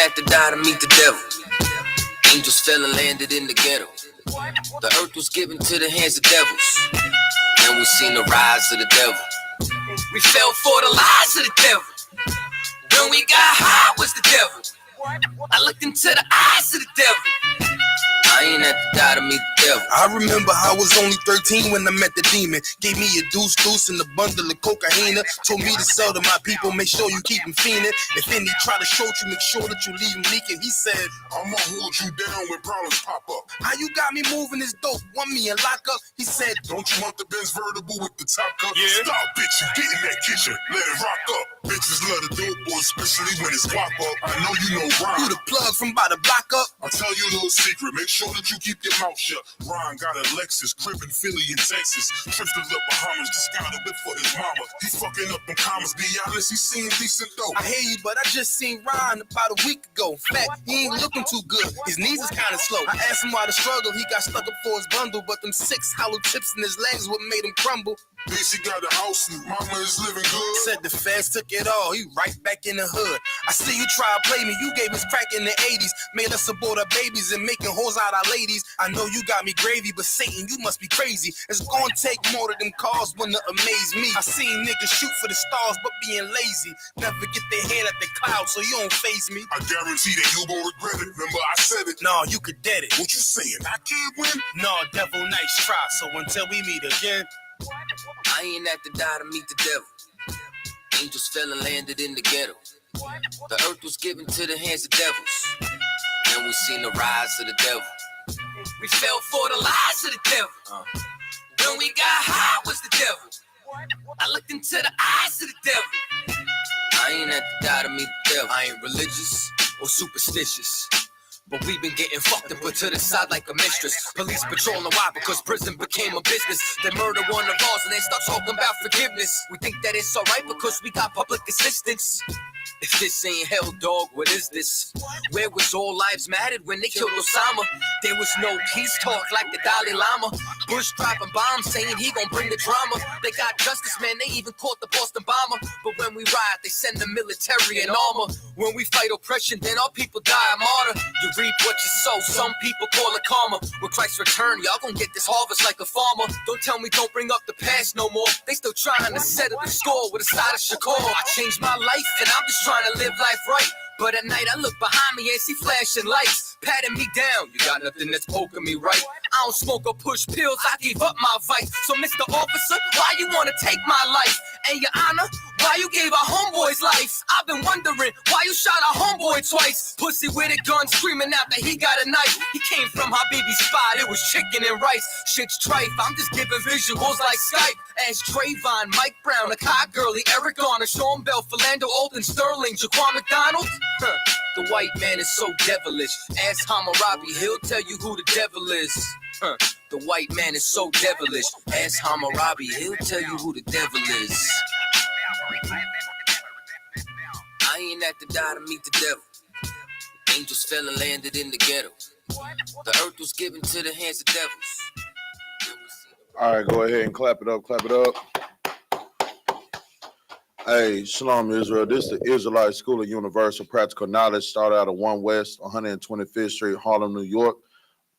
have to die to meet the devil. Angels fell and landed in the ghetto. The earth was given to the hands of devils. Then we seen the rise of the devil. We fell for the lies of the devil. When we got high was the devil. I looked into the eyes of the devil. I ain't have to die to meet the devil. I remember I was only 13 when I met the demon. Gave me a deuce and a bundle of cocaine. Told me to sell to my people, make sure you keep them fiending. If any try to shoot you, make sure that you leave them leaking. He said, I'ma hold you down when problems pop up. How you got me moving this dope? Want me in lockup? He said, don't you want the Benz vertible with the top cup? Yeah. Stop, bitch, you get in that kitchen, let it rock up. Bitches love the dope boy, especially when it's guap up. I know you know Ron. You the plug from by the block up? I'll tell you a little secret, make sure that you keep your mouth shut. Ron got a Lexus, crib in Philly in Texas. Trips to the Bahamas, just got a whip for his mama. He fucking up them commas, be honest, he seen decent though. I hear you, but I just seen Ron about a week ago. In fact, he ain't looking too good, his knees is kinda slow. I asked him why the struggle, he got stuck up for his bundle. But them 6 hollow tips in his legs what made him crumble. Bitch, he got a house and mama is living good. Said the feds took it all, he right back in the hood. I see you try to play me, you gave us crack in the 80s. Made us abort our babies and making hoes out our ladies. I know you got me gravy, but Satan, you must be crazy. It's gonna take more than them cars when to amaze me. I seen niggas shoot for the stars, but being lazy. Never get their head at the clouds, so you don't faze me. I guarantee that you gon' regret it. Remember I said it. Nah, you could dead it. What you saying? I can't win? Nah, devil, nice try. So until we meet again, I ain't have to die to meet the devil. Angels fell and landed in the ghetto. The earth was given to the hands of devils. Then we seen the rise of the devil. We fell for the lies of the devil. When we got high was the devil. I looked into the eyes of the devil. I ain't have to die to meet the devil. I ain't religious or superstitious, but we've been getting fucked and put to the side like a mistress. Police patrolling why? Because prison became a business. They murder one of ours and they start talking about forgiveness. We think that it's alright because we got public assistance. If this ain't hell, dog, what is this? Where was all lives mattered when they killed Osama? There was no peace talk like the Dalai Lama. Bush dropping bombs saying he gon' bring the drama. They got justice, man, they even caught the Boston bomber. But when we ride, they send the military and armor. When we fight oppression, then our people die a martyr. You reap what you sow, some people call it karma. When Christ return, y'all gon' get this harvest like a farmer. Don't tell me don't bring up the past no more. They still trying to settle the score with a side of Shakur. I changed my life and I'm just trying to live life right. But at night I look behind me and see flashing lights, patting me down. You got nothing that's poking me right. I don't smoke or push pills, I gave up my vice. So Mr. Officer, why you wanna take my life? And Your Honor, why you gave our homeboy's life? I've been wondering why you shot our homeboy twice. Pussy with a gun screaming out that he got a knife. He came from Habibi's spot, it was chicken and rice. Shit's trife, I'm just giving visuals like Skype. Ask Trayvon, Mike Brown, Akai Gurley, Eric Garner, Sean Bell, Philando, Alden Sterling, Jaquan McDonald. The white man is so devilish. Ask Hammurabi, he'll tell you who the devil is. The white man is so devilish. Ask Hammurabi, he'll tell you who the devil is. I ain't have to die to meet the devil. Angels fell and landed in the ghetto. The earth was given to the hands of devils. All right, go ahead and clap it up, clap it up. Hey, Shalom Israel. This is the Israelite School of Universal Practical Knowledge, started out of 1 West, 125th Street, Harlem, New York,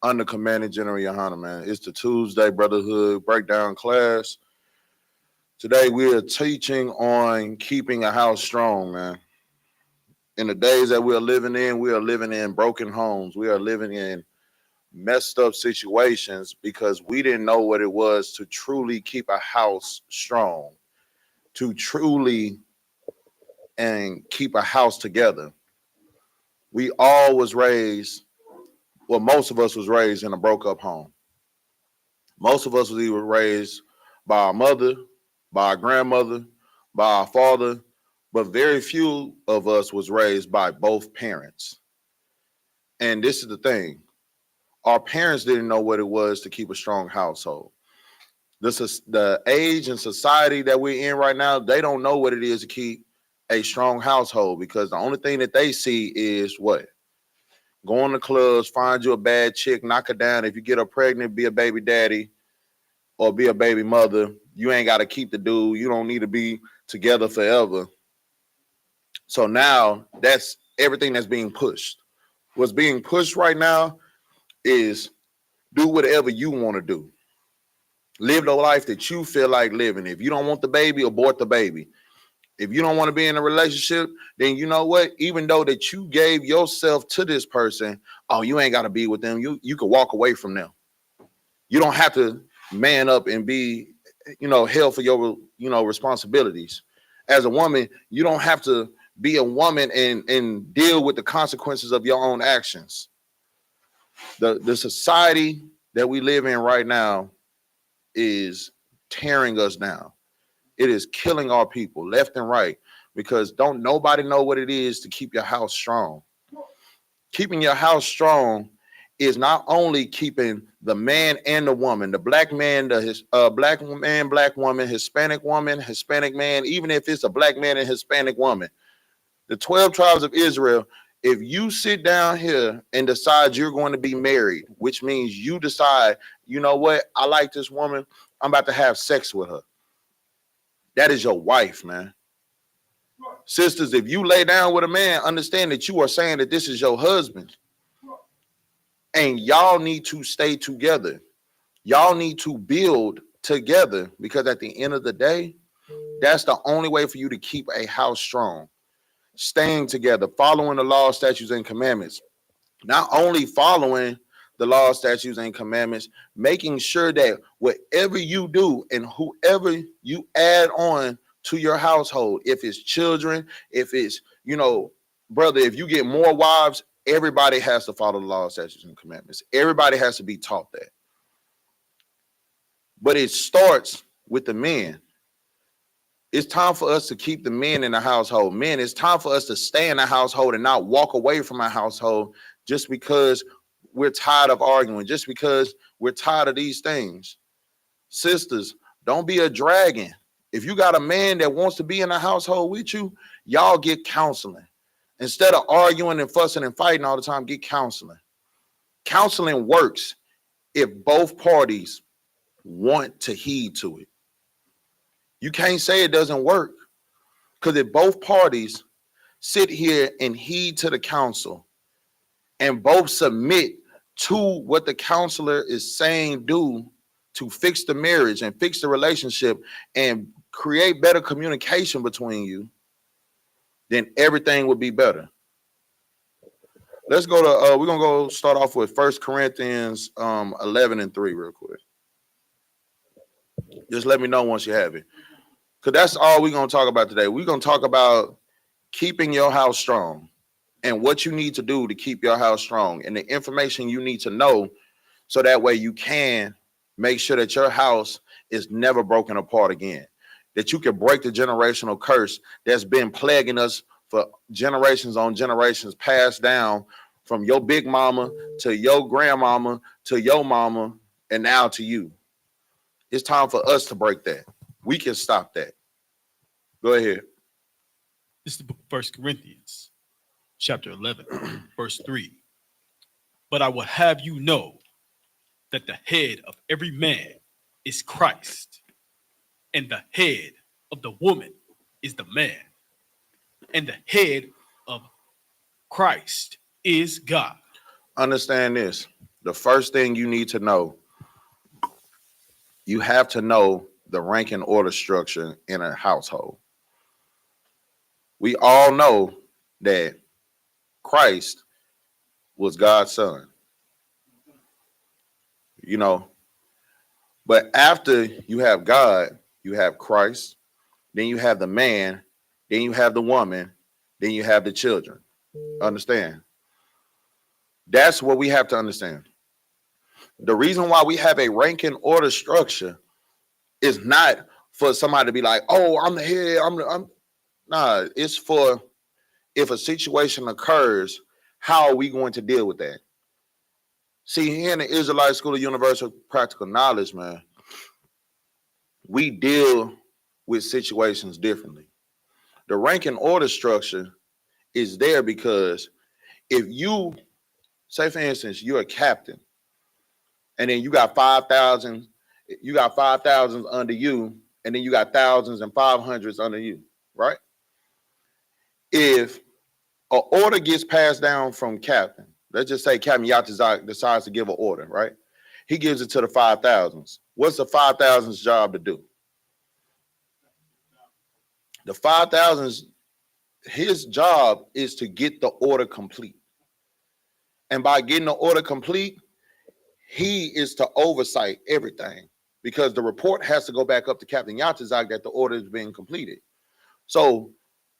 under Commanding General YAHANNA, man. It's the Tuesday Brotherhood Breakdown class. Today we are teaching on keeping a house strong, man. In the days that we are living in broken homes. We are living in messed up situations because we didn't know what it was to truly keep a house strong, to truly and keep a house together. We all was raised, well, most of us was raised in a broke up home. Most of us was either raised by our mother, by our grandmother, by our father, but very few of us was raised by both parents. And this is the thing. Our parents didn't know what it was to keep a strong household. This is the age and society that we're in right now. They don't know what it is to keep a strong household because the only thing that they see is what? Go in the clubs, find you a bad chick, knock her down. If you get her pregnant, be a baby daddy or be a baby mother. You ain't got to keep the dude. You don't need to be together forever. So now that's everything that's being pushed. What's being pushed right now is do whatever you want to do. Live the life that you feel like living. If you don't want the baby, abort the baby. If you don't want to be in a relationship, then you know what? Even though that you gave yourself to this person, oh, you ain't got to be with them. You can walk away from them. You don't have to man up and be, held for your, responsibilities. As a woman, you don't have to be a woman and deal with the consequences of your own actions. The society that we live in right now is tearing us down. It is killing our people left and right because don't nobody know what it is to keep your house strong. Keeping your house strong is not only keeping the man and the woman, the black man, black man, black woman, Hispanic man, even if it's a black man and Hispanic woman. The 12 tribes of Israel, if you sit down here and decide you're going to be married, which means you decide, you know what, I like this woman, I'm about to have sex with her. That is your wife, man. Sisters, if you lay down with a man, understand that you are saying that this is your husband. And y'all need to stay together. Y'all need to build together because at the end of the day, that's the only way for you to keep a house strong. Staying together, following the law, statutes, and commandments. Not only following the law, statutes, and commandments, making sure that whatever you do and whoever you add on to your household, if it's children, if it's, brother, if you get more wives, everybody has to follow the law, statutes, and commandments. Everybody has to be taught that. But it starts with the men. It's time for us to keep the men in the household. Men, it's time for us to stay in the household and not walk away from our household just because we're tired of arguing, just because we're tired of these things. Sisters, don't be a dragon. If you got a man that wants to be in the household with you, y'all get counseling. Instead of arguing and fussing and fighting all the time, get counseling. Counseling works if both parties want to heed to it. You can't say it doesn't work because if both parties sit here and heed to the counsel and both submit to what the counselor is saying do to fix the marriage and fix the relationship and create better communication between you, then everything would be better. Let's go to, we're going to go start off with 1 Corinthians 11:3 real quick. Just let me know once you have it. Because that's all we're going to talk about today. We're going to talk about keeping your house strong and what you need to do to keep your house strong and the information you need to know so that way you can make sure that your house is never broken apart again, that you can break the generational curse that's been plaguing us for generations on generations, passed down from your big mama to your grandmama to your mama and now to you. It's time for us to break that. We can stop that. Go ahead. This is the book of 1 Corinthians, chapter 11, verse 3. But I will have you know that the head of every man is Christ, and the head of the woman is the man, and the head of Christ is God. Understand this. The first thing you need to know, you have to know the rank and order structure in a household. We all know that Christ was God's son, but after you have God, you have Christ, then you have the man, then you have the woman, then you have the children. Understand? That's what we have to understand. The reason why we have a rank and order structure is not for somebody to be like, oh, I'm the head, Nah, it's for if a situation occurs, how are we going to deal with that? See, here in the Israelite School of Universal Practical Knowledge, man, we deal with situations differently. The rank and order structure is there because if you, say for instance, you're a captain, and then you got 5,000 under you, and then you got thousands and 500s under you, right? If an order gets passed down from captain. Let's just say Captain Yatazak decides to give an order, right? He gives it to the 5,000s. What's the 5,000s job to do? The 5,000s, his job is to get the order complete. And by getting the order complete, he is to oversight everything because the report has to go back up to Captain Yatazak that the order is being completed. So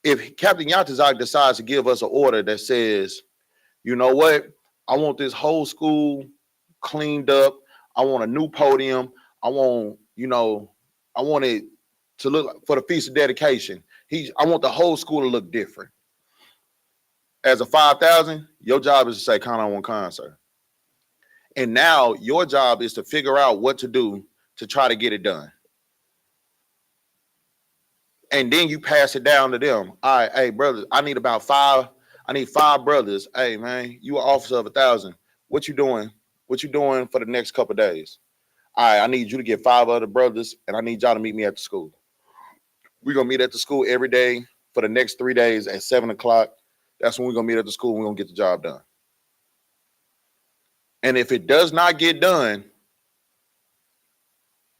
if Captain Yatazak decides to give us an order that says, you know what, I want this whole school cleaned up. I want a new podium. I want, I want it to look for the Feast of Dedication. I want the whole school to look different. As a 5,000, your job is to say, "Con on one con, sir." And now your job is to figure out what to do to try to get it done. And then you pass it down to them. All right, hey, brothers, I need 5 brothers. Hey, man, you an officer of 1,000. What you doing? What you doing for the next couple of days? All right, I need you to get 5 other brothers, and I need y'all to meet me at the school. We're going to meet at the school every day for the next 3 days at 7 o'clock. That's when we're going to meet at the school. We're going to get the job done. And if it does not get done,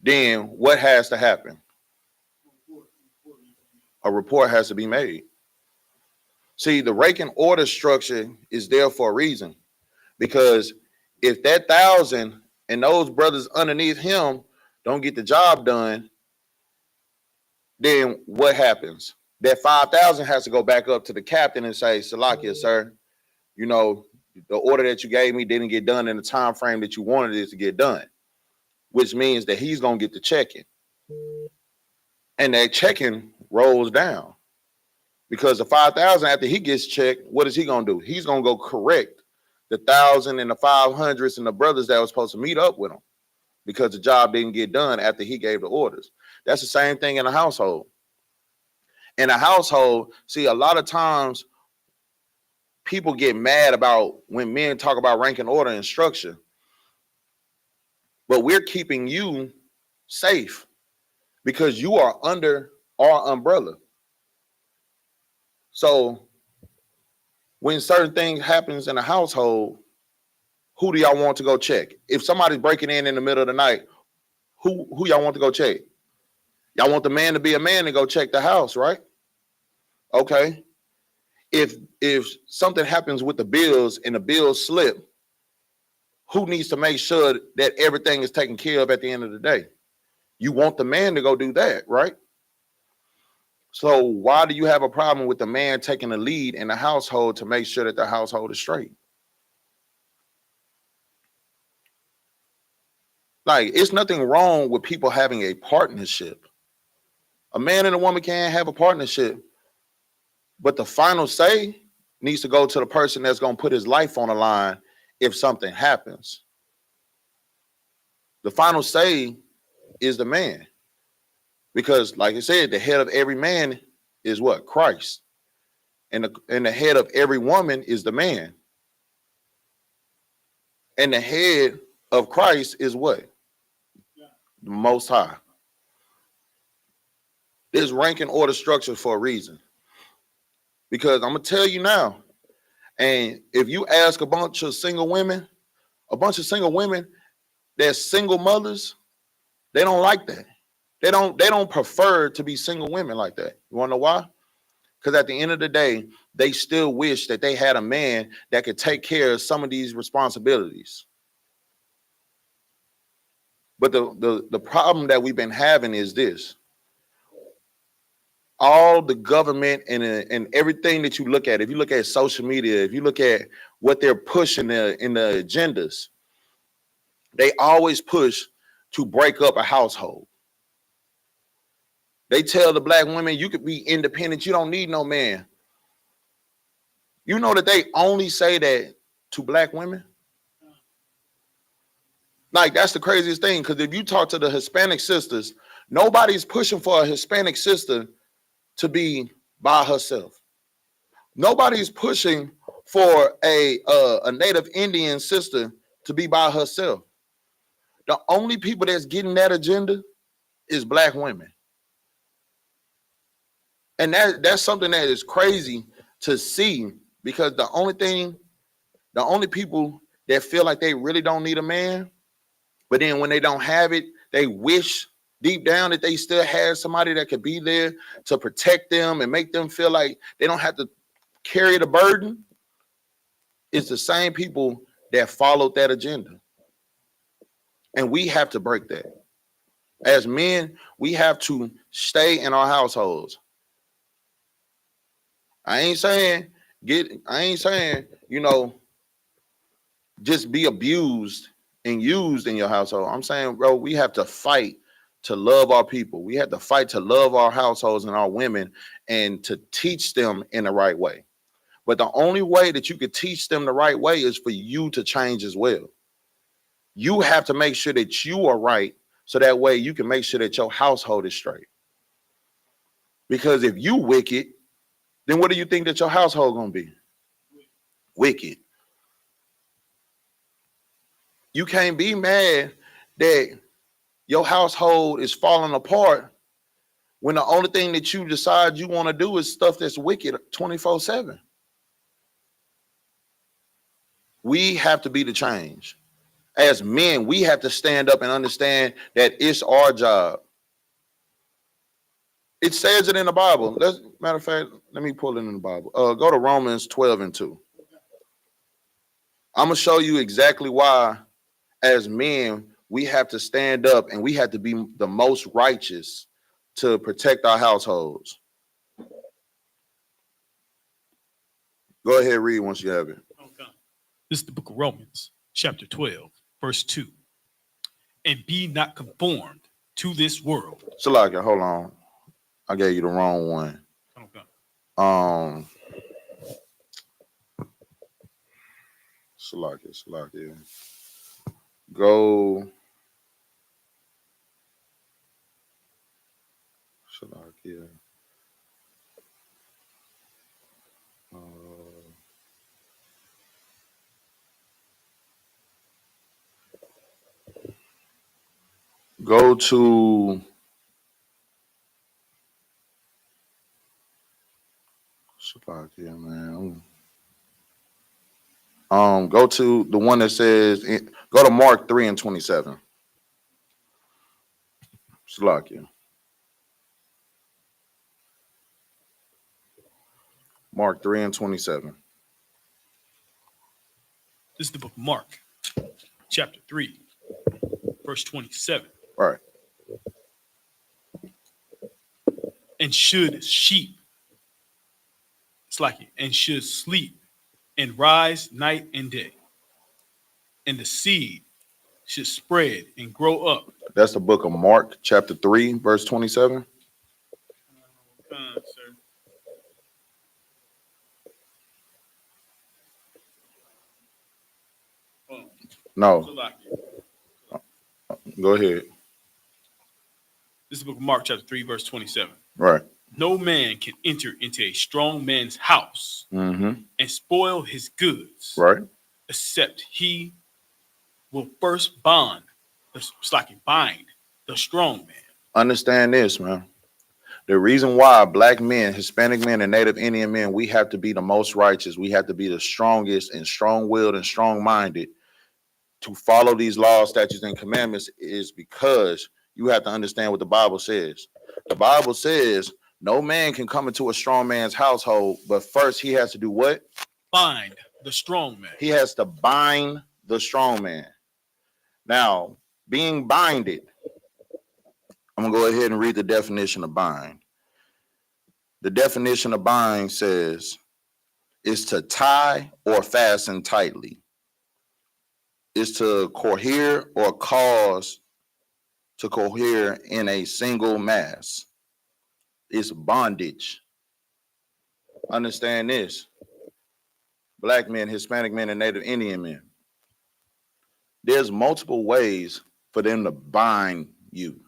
then what has to happen? A report has to be made. See, the ranking order structure is there for a reason. Because if that 1,000 and those brothers underneath him don't get the job done, then what happens? That 5,000 has to go back up to the captain and say, "Salakia, sir, the order that you gave me didn't get done in the time frame that you wanted it to get done," which means that he's going to get the check-in. And that check-in rolls down because the 5,000, after he gets checked, what is he going to do? He's going to go correct the 1,000 and the 500s and the brothers that was supposed to meet up with him because the job didn't get done after he gave the orders. That's the same thing in a household. In a household, see, a lot of times people get mad about when men talk about ranking order and structure, but we're keeping you safe because you are under our umbrella. So when certain things happens in a household, who do y'all want to go check? If somebody's breaking in the middle of the night, who y'all want to go check? Y'all want the man to be a man and go check the house, right? Okay. If something happens with the bills and the bills slip, who needs to make sure that everything is taken care of at the end of the day? You want the man to go do that, right? So why do you have a problem with the man taking the lead in the household to make sure that the household is straight? Like, it's nothing wrong with people having a partnership. A man and a woman can have a partnership, but the final say needs to go to the person that's going to put his life on the line if something happens. The final say is the man. Because, like I said, the head of every man is what? Christ. And the head of every woman is the man. And the head of Christ is what? The Most High. There's ranking order structure for a reason. Because I'm going to tell you now, and if you ask a bunch of single women that's single mothers, they don't like that. They don't prefer to be single women like that. You want to know why? Because at the end of the day, they still wish that they had a man that could take care of some of these responsibilities. But the problem that we've been having is this. All the government and everything that you look at, if you look at social media, if you look at what they're pushing in the agendas, they always push to break up a household. They tell the black women, you could be independent. You don't need no man. You know that they only say that to black women? Like, that's the craziest thing, because if you talk to the Hispanic sisters, nobody's pushing for a Hispanic sister to be by herself. Nobody's pushing for a Native Indian sister to be by herself. The only people that's getting that agenda is black women. And that's something that is crazy to see, Because the only people that feel like they really don't need a man, but then when they don't have it, they wish deep down that they still had somebody that could be there to protect them and make them feel like they don't have to carry the burden. It's the same people that followed that agenda. And we have to break that. As men, we have to stay in our households. I ain't saying, just be abused and used in your household. I'm saying, bro, we have to fight to love our people. We have to fight to love our households and our women and to teach them in the right way. But the only way that you could teach them the right way is for you to change as well. You have to make sure that you are right so that way you can make sure that your household is straight. Because if you wicked, then what do you think that your household gonna be? Wicked. You can't be mad that your household is falling apart when the only thing that you decide you want to do is stuff that's wicked 24/7. We have to be the change. As men, we have to stand up and understand that it's our job. It says it in the Bible. Matter of fact, let me pull it in the Bible. Go to Romans 12:2. I'm going to show you exactly why, as men, we have to stand up and we have to be the most righteous to protect our households. Go ahead, read once you have it. Okay. This is the book of Romans, chapter 12, verse 2. And be not conformed to this world. Shalaka, hold on. I gave you the wrong one. Okay. Shalaka. Go. Shalaka. Go to Shalaka, man. Go to the one that says, go to Mark 3:27. Shalaka. Mark 3:27. This is the book of Mark, chapter 3, verse 27. Right. And should sheep, and should sleep and rise night and day, and the seed should spread and grow up. That's the book of Mark, chapter 3, verse 27. Sir. No. Go ahead. This is the book of Mark, chapter 3, verse 27. Right. No man can enter into a strong man's house and spoil his goods, Right. except he will first bind the strong man. Understand this, man. The reason why black men, Hispanic men, and Native Indian men, we have to be the most righteous, we have to be the strongest and strong-willed and strong-minded to follow these laws, statutes, and commandments is because you have to understand what the Bible says. The Bible says no man can come into a strong man's household, but first he has to do what? Bind the strong man. He has to bind the strong man. Now, being binded, I'm going to go ahead and read the definition of bind. The definition of bind says is to tie or fasten tightly. Is to cohere or cause to cohere in a single mass. It's bondage. Understand this. Black men, Hispanic men, and Native Indian men. There's multiple ways for them to bind you.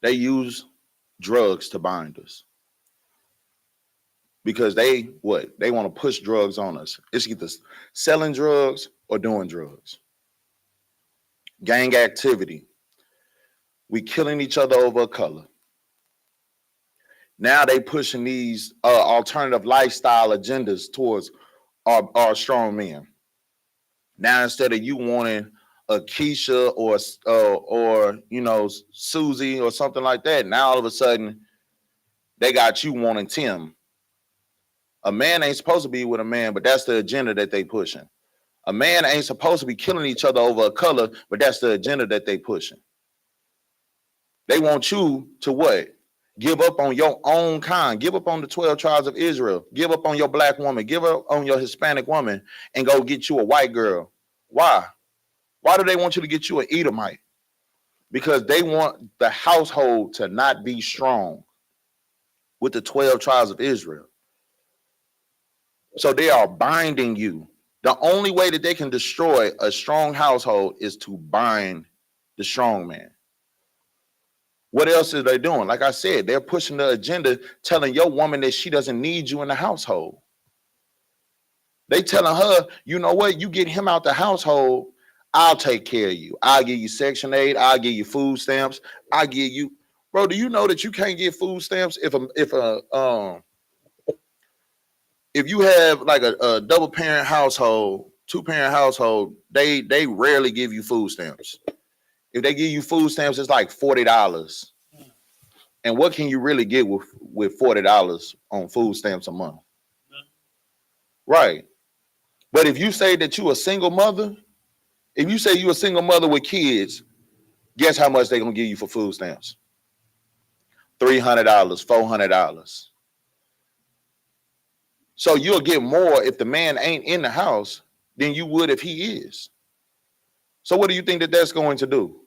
They use drugs to bind us. Because they want to push drugs on us. It's either selling drugs or doing drugs. Gang activity. We killing each other over a color. Now they pushing these alternative lifestyle agendas towards our strong men. Now instead of you wanting a Keisha or Susie or something like that, now all of a sudden they got you wanting Tim. A man ain't supposed to be with a man, but that's the agenda that they pushing. A man ain't supposed to be killing each other over a color, but that's the agenda that they pushing. They want you to what? Give up on your own kind. Give up on the 12 tribes of Israel. Give up on your black woman. Give up on your Hispanic woman and go get you a white girl. Why? Why do they want you to get you an Edomite? Because they want the household to not be strong with the 12 tribes of Israel. So they are binding you. The only way that they can destroy a strong household is to bind the strong man. What else are they doing? Like I said, they're pushing the agenda, telling your woman that she doesn't need you in the household. They telling her, you know what? You get him out the household, I'll take care of you. I'll give you Section 8. I'll give you food stamps. I'll give you, bro. Do you know that you can't get food stamps if you have like a double parent household, 2-parent household? They rarely give you food stamps. If they give you food stamps, it's like $40. And what can you really get with $40 on food stamps a month? Right. But if you say that you're a single mother, if you say you're a single mother with kids, guess how much they're going to give you for food stamps? $300, $400. So you'll get more if the man ain't in the house than you would if he is. So what do you think that that's going to do?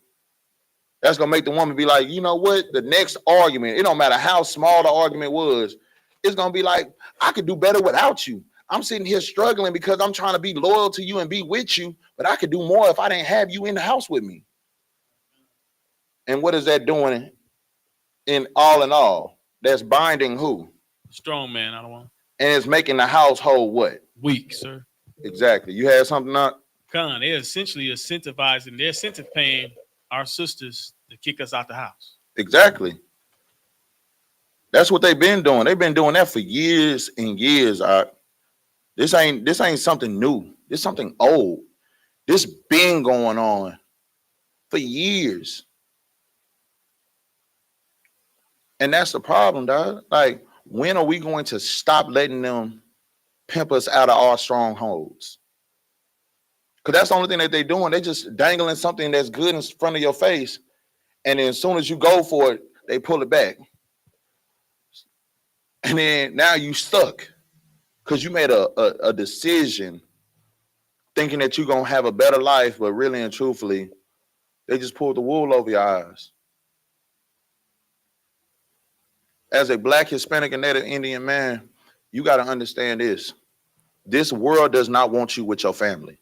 That's going to make the woman be like, you know what? The next argument, it don't matter how small the argument was, it's going to be like, I could do better without you. I'm sitting here struggling because I'm trying to be loyal to you and be with you, but I could do more if I didn't have you in the house with me. And what is that doing in all? That's binding who? Strong man, I don't want. And it's making the household what? Weak, sir. Exactly. You had something up? Con, they're essentially incentivizing, they're incentive paying our sisters to kick us out the house. Exactly. That's what they've been doing. They've been doing that for years and years. This ain't something new. This is something old. This been going on for years. And that's the problem, dog. Like, when are we going to stop letting them pimp us out of our strongholds? Because that's the only thing that they're doing. They just dangling something that's good in front of your face. And then as soon as you go for it, they pull it back. And then now you stuck because you made a decision thinking that you're going to have a better life, but really and truthfully, they just pulled the wool over your eyes. As a Black, Hispanic, and Native Indian man, you got to understand this. This world does not want you with your family.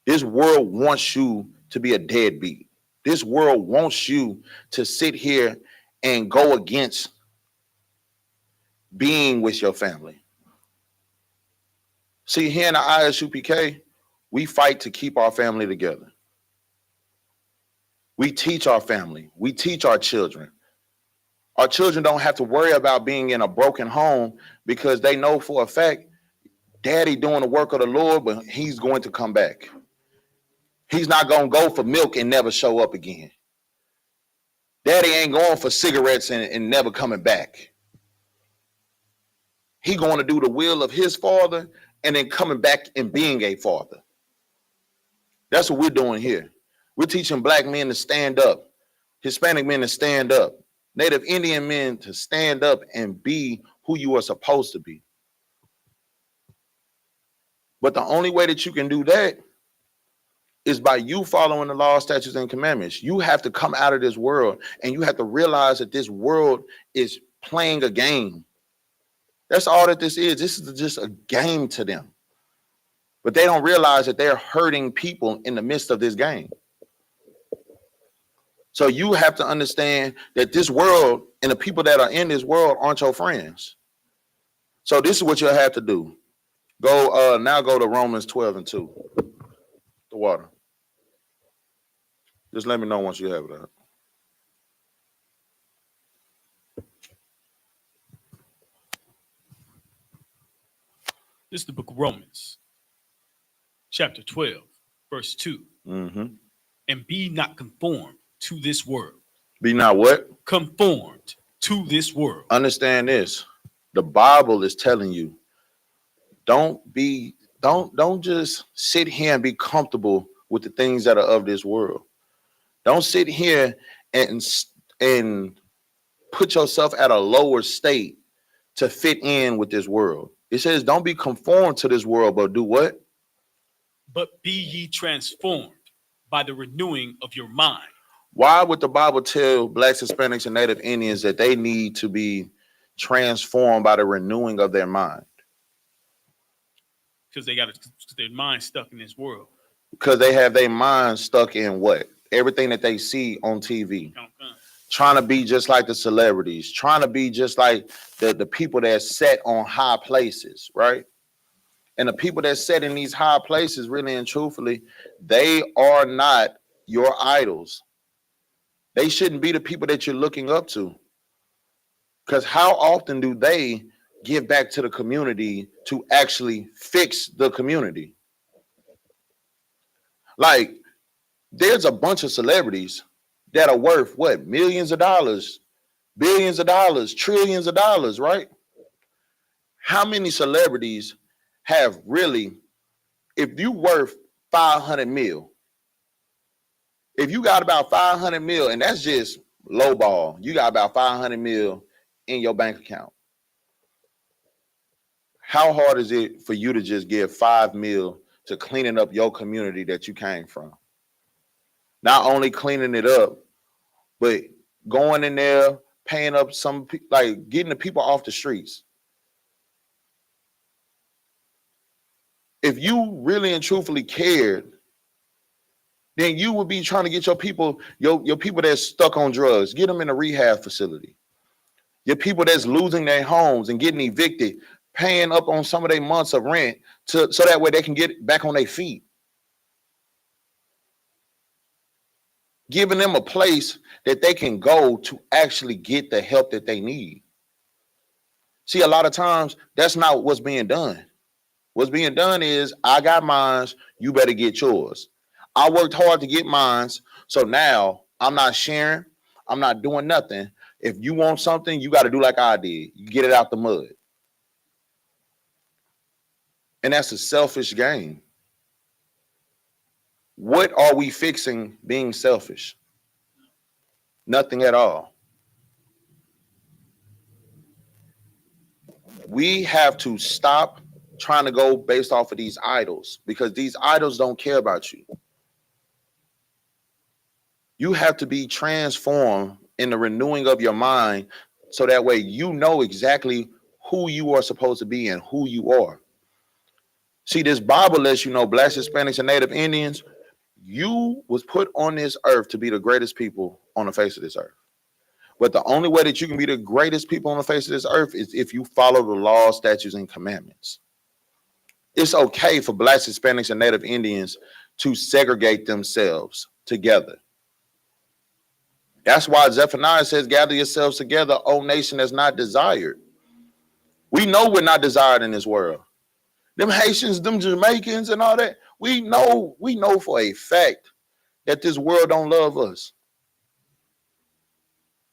This world wants you to be a deadbeat. This world wants you to sit here and go against being with your family. See, here in the I.S.U.P.K, we fight to keep our family together. We teach our family. We teach our children. Our children don't have to worry about being in a broken home because they know for a fact, Daddy doing the work of the Lord, but he's going to come back. He's not going to go for milk and never show up again. Daddy ain't going for cigarettes and never coming back. He going to do the will of his father and then coming back and being a father. That's what we're doing here. We're teaching Black men to stand up, Hispanic men to stand up, Native Indian men to stand up and be who you are supposed to be. But the only way that you can do that is by you following the law, statutes, and commandments. You have to come out of this world and you have to realize that this world is playing a game. That's all that this is. This is just a game to them. But they don't realize that they're hurting people in the midst of this game. So you have to understand that this world and the people that are in this world aren't your friends. So this is what you'll have to do. Go to Romans 12:2. The water. Just let me know once you have it. This is the book of Romans, chapter 12, verse 2. Mm-hmm. And be not conformed to this world. Be not what? Conformed to this world. Understand this. The Bible is telling you, don't just sit here and be comfortable with the things that are of this world. Don't sit here and put yourself at a lower state to fit in with this world. It says, don't be conformed to this world, but do what? But be ye transformed by the renewing of your mind. Why would the Bible tell Blacks, Hispanics, and Native Indians that they need to be transformed by the renewing of their mind? Because they got their mind stuck in this world. Because they have their mind stuck in what? Everything that they see on TV. Trying to be just like the celebrities, trying to be just like the people that set on high places, right? And the people that set in these high places, really and truthfully, they are not your idols. They shouldn't be the people that you're looking up to. Because how often do they give back to the community to actually fix the community? Like, there's a bunch of celebrities that are worth what? Millions of dollars, billions of dollars, trillions of dollars, right? How many celebrities have really, if you worth 500 mil, if you got about 500 mil, and that's just low ball, you got about 500 mil in your bank account. How hard is it for you to just give 5 mil to cleaning up your community that you came from? Not only cleaning it up, but going in there, paying up some, like getting the people off the streets. If you really and truthfully cared, then you would be trying to get your people that's stuck on drugs, get them in a rehab facility. Your people that's losing their homes and getting evicted, paying up on some of their months of rent so that way they can get back on their feet. Giving them a place that they can go to actually get the help that they need. See, a lot of times that's not what's being done. What's being done is, I got mine, you better get yours. I worked hard to get mine, so now I'm not sharing, I'm not doing nothing. If you want something, you got to do like I did. You get it out the mud. And that's a selfish game. What are we fixing being selfish? Nothing at all. We have to stop trying to go based off of these idols, because these idols don't care about you. You have to be transformed in the renewing of your mind so that way you know exactly who you are supposed to be and who you are. See, this Bible lets you know, Blacks, Hispanics, and Native Indians, you was put on this earth to be the greatest people on the face of this earth. But the only way that you can be the greatest people on the face of this earth is if you follow the laws, statutes, and commandments. It's okay for Blacks, Hispanics, and Native Indians to segregate themselves together. That's why Zephaniah says, gather yourselves together, O nation that's not desired. We know we're not desired in this world. Them Haitians, them Jamaicans, and all that, we know for a fact that this world don't love us.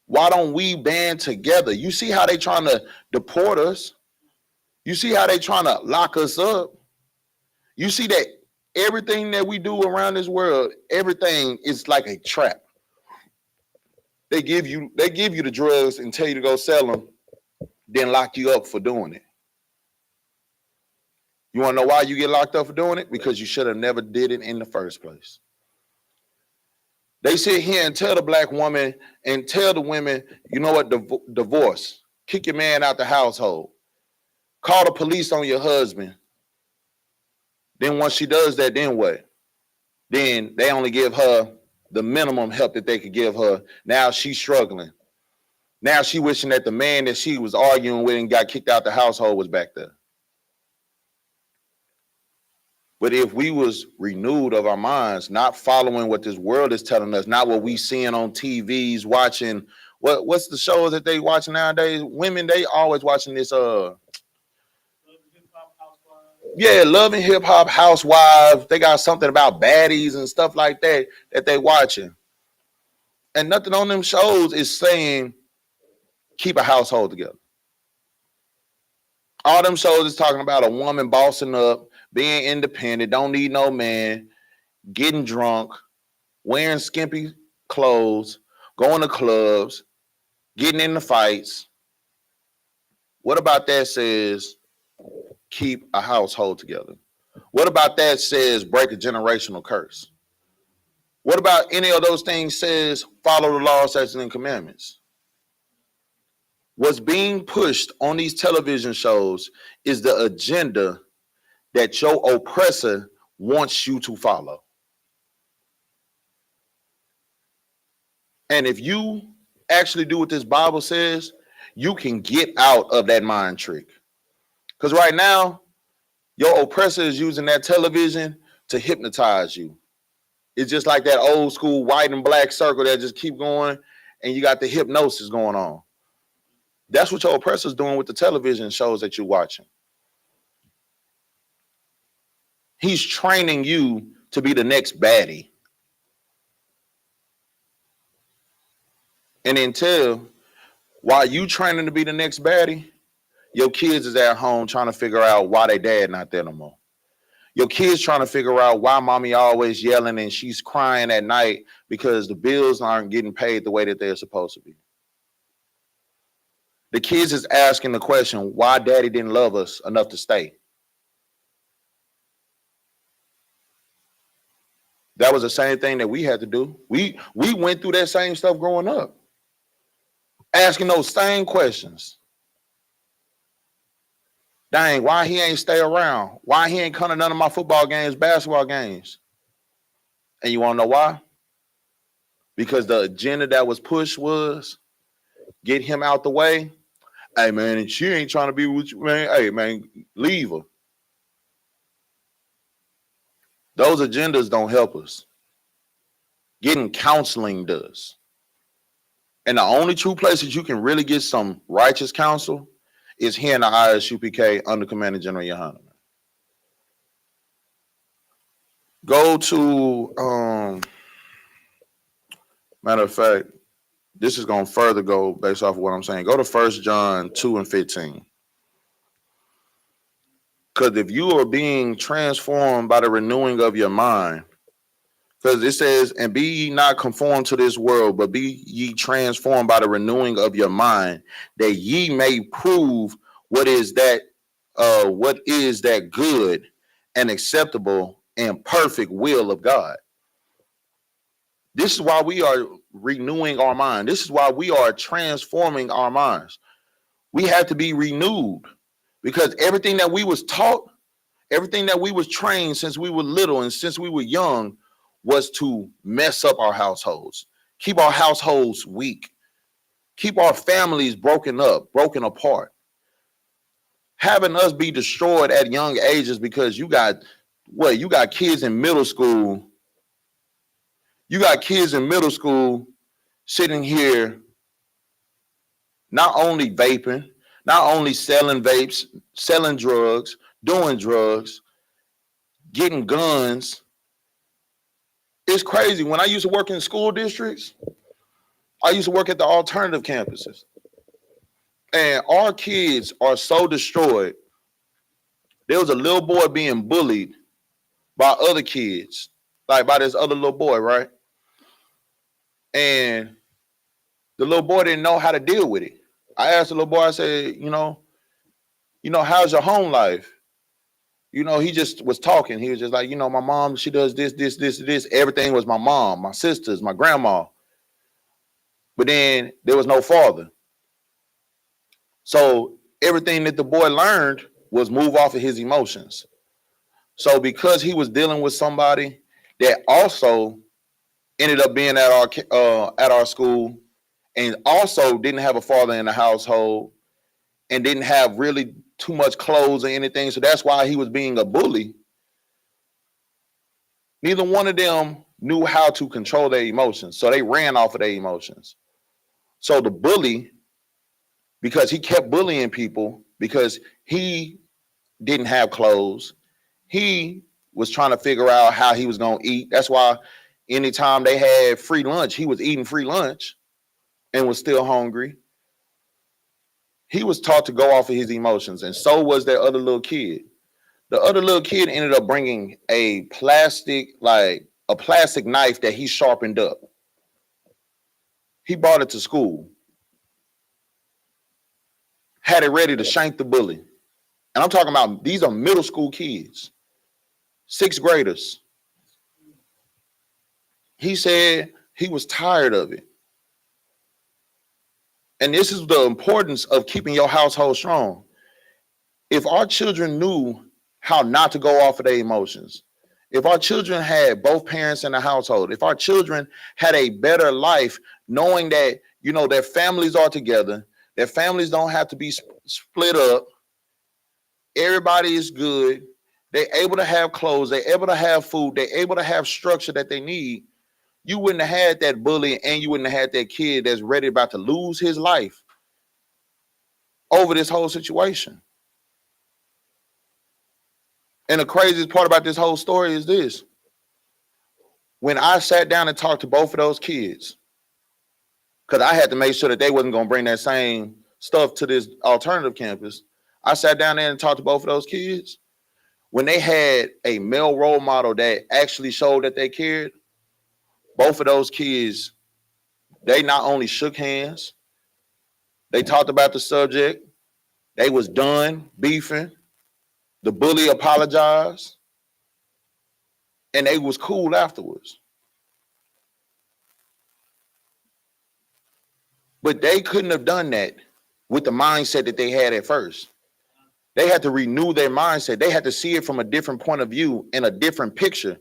Why don't we band together? You see how they trying to deport us? You see how they trying to lock us up? You see that everything that we do around this world, everything is like a trap. They give you the drugs and tell you to go sell them, then lock you up for doing it. You want to know why you get locked up for doing it? Because you should have never did it in the first place. They sit here and tell the black woman and tell the women, you know what, divorce, kick your man out the household, call the police on your husband. Then once she does that, then what? Then they only give her the minimum help that they could give her. Now she's struggling. Now she wishing that the man that she was arguing with and got kicked out the household was back there. But if we was renewed of our minds, not following what this world is telling us, not what we seeing on TVs, watching, what's the shows that they watching nowadays? Women, they always watching this, Yeah, Love and Hip Hop, Housewives. They got something about baddies and stuff like that they watching. And nothing on them shows is saying keep a household together. All them shows is talking about a woman bossing up, being independent, don't need no man, getting drunk, wearing skimpy clothes, going to clubs, getting into fights. What about that says keep a household together? What about that says break a generational curse? What about any of those things says follow the law, statutes, and commandments? What's being pushed on these television shows is the agenda that your oppressor wants you to follow. And if you actually do what this Bible says, you can get out of that mind trick. Because right now, your oppressor is using that television to hypnotize you. It's just like that old school white and black circle that just keep going, and you got the hypnosis going on. That's what your oppressor's doing with the television shows that you're watching. He's training you to be the next baddie. And until while you training to be the next baddie, your kids is at home trying to figure out why they dad not there no more. Your kids trying to figure out why mommy always yelling and she's crying at night because the bills aren't getting paid the way that they're supposed to be. The kids is asking the question, why daddy didn't love us enough to stay? That was the same thing that we had to do. We went through that same stuff growing up, asking those same questions. Dang, why he ain't stay around? Why he ain't come to none of my football games, basketball games? And you want to know why? Because the agenda that was pushed was get him out the way. Hey, man, and she ain't trying to be with you, man. Hey, man, leave her. Those agendas don't help us. Getting counseling does. And the only true places you can really get some righteous counsel is here in the I.S.U.P.K under Commander General YAHANNA. Go to, matter of fact, this is going to further go based off of what I'm saying. Go to 1 John 2:15. Because if you are being transformed by the renewing of your mind, because it says, and be ye not conformed to this world, but be ye transformed by the renewing of your mind, that ye may prove what is that good and acceptable and perfect will of God. This is why we are renewing our mind. This is why we are transforming our minds. We have to be renewed because everything that we was taught, everything that we was trained since we were little and since we were young was to mess up our households, keep our households weak, keep our families broken up, broken apart. Having us be destroyed at young ages because you got kids in middle school. You got kids in middle school sitting here not only vaping, not only selling vapes, selling drugs, doing drugs, getting guns. It's crazy. When I used to work in school districts, I used to work at the alternative campuses. And our kids are so destroyed. There was a little boy being bullied by other kids, like by this other little boy, right? And the little boy didn't know how to deal with it. I asked the little boy, I said, how's your home life? He just was talking. He was just like, my mom, she does this, this, this, this. Everything was my mom, my sisters, my grandma. But then there was no father. So everything that the boy learned was move off of his emotions. So because he was dealing with somebody that also ended up being at our school and also didn't have a father in the household and didn't have really too much clothes or anything. So that's why he was being a bully. Neither one of them knew how to control their emotions. So they ran off of their emotions. So the bully, because he kept bullying people because he didn't have clothes, he was trying to figure out how he was going to eat. That's why anytime they had free lunch, he was eating free lunch and was still hungry. He was taught to go off of his emotions, and so was that other little kid. The other little kid ended up bringing a plastic knife that he sharpened up. He brought it to school, had it ready to shank the bully. And I'm talking about, these are middle school kids, 6th graders. He said he was tired of it. And this is the importance of keeping your household strong. If our children knew how not to go off of their emotions, if our children had both parents in the household, if our children had a better life, knowing that, you know, their families are together, their families don't have to be split up, everybody is good, they're able to have clothes, they're able to have food, they're able to have structure that they need, you wouldn't have had that bully, and you wouldn't have had that kid that's ready about to lose his life over this whole situation. And the craziest part about this whole story is this. When I sat down and talked to both of those kids, because I had to make sure that they wasn't going to bring that same stuff to this alternative campus, I sat down there and talked to both of those kids. When they had a male role model that actually showed that they cared, both of those kids, they not only shook hands, they talked about the subject, they was done beefing, the bully apologized, and they was cool afterwards. But they couldn't have done that with the mindset that they had at first. They had to renew their mindset. They had to see it from a different point of view and a different picture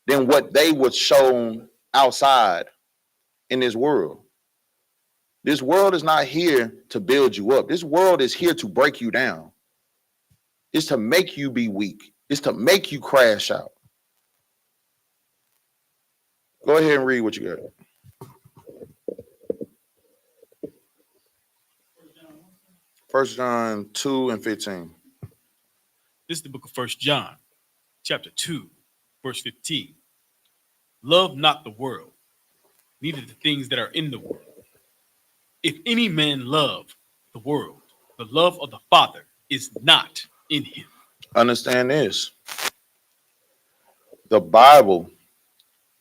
than what they was shown outside in this world. This world is not here to build you up. This world is here to break you down. It's to make you be weak. It's to make you crash out. Go ahead and read what you got. 1 John 2:15. This is the book of 1 John, chapter 2, verse 15. Love not the world, neither the things that are in the world. If any man love the world, the love of the Father is not in him. Understand this. The Bible,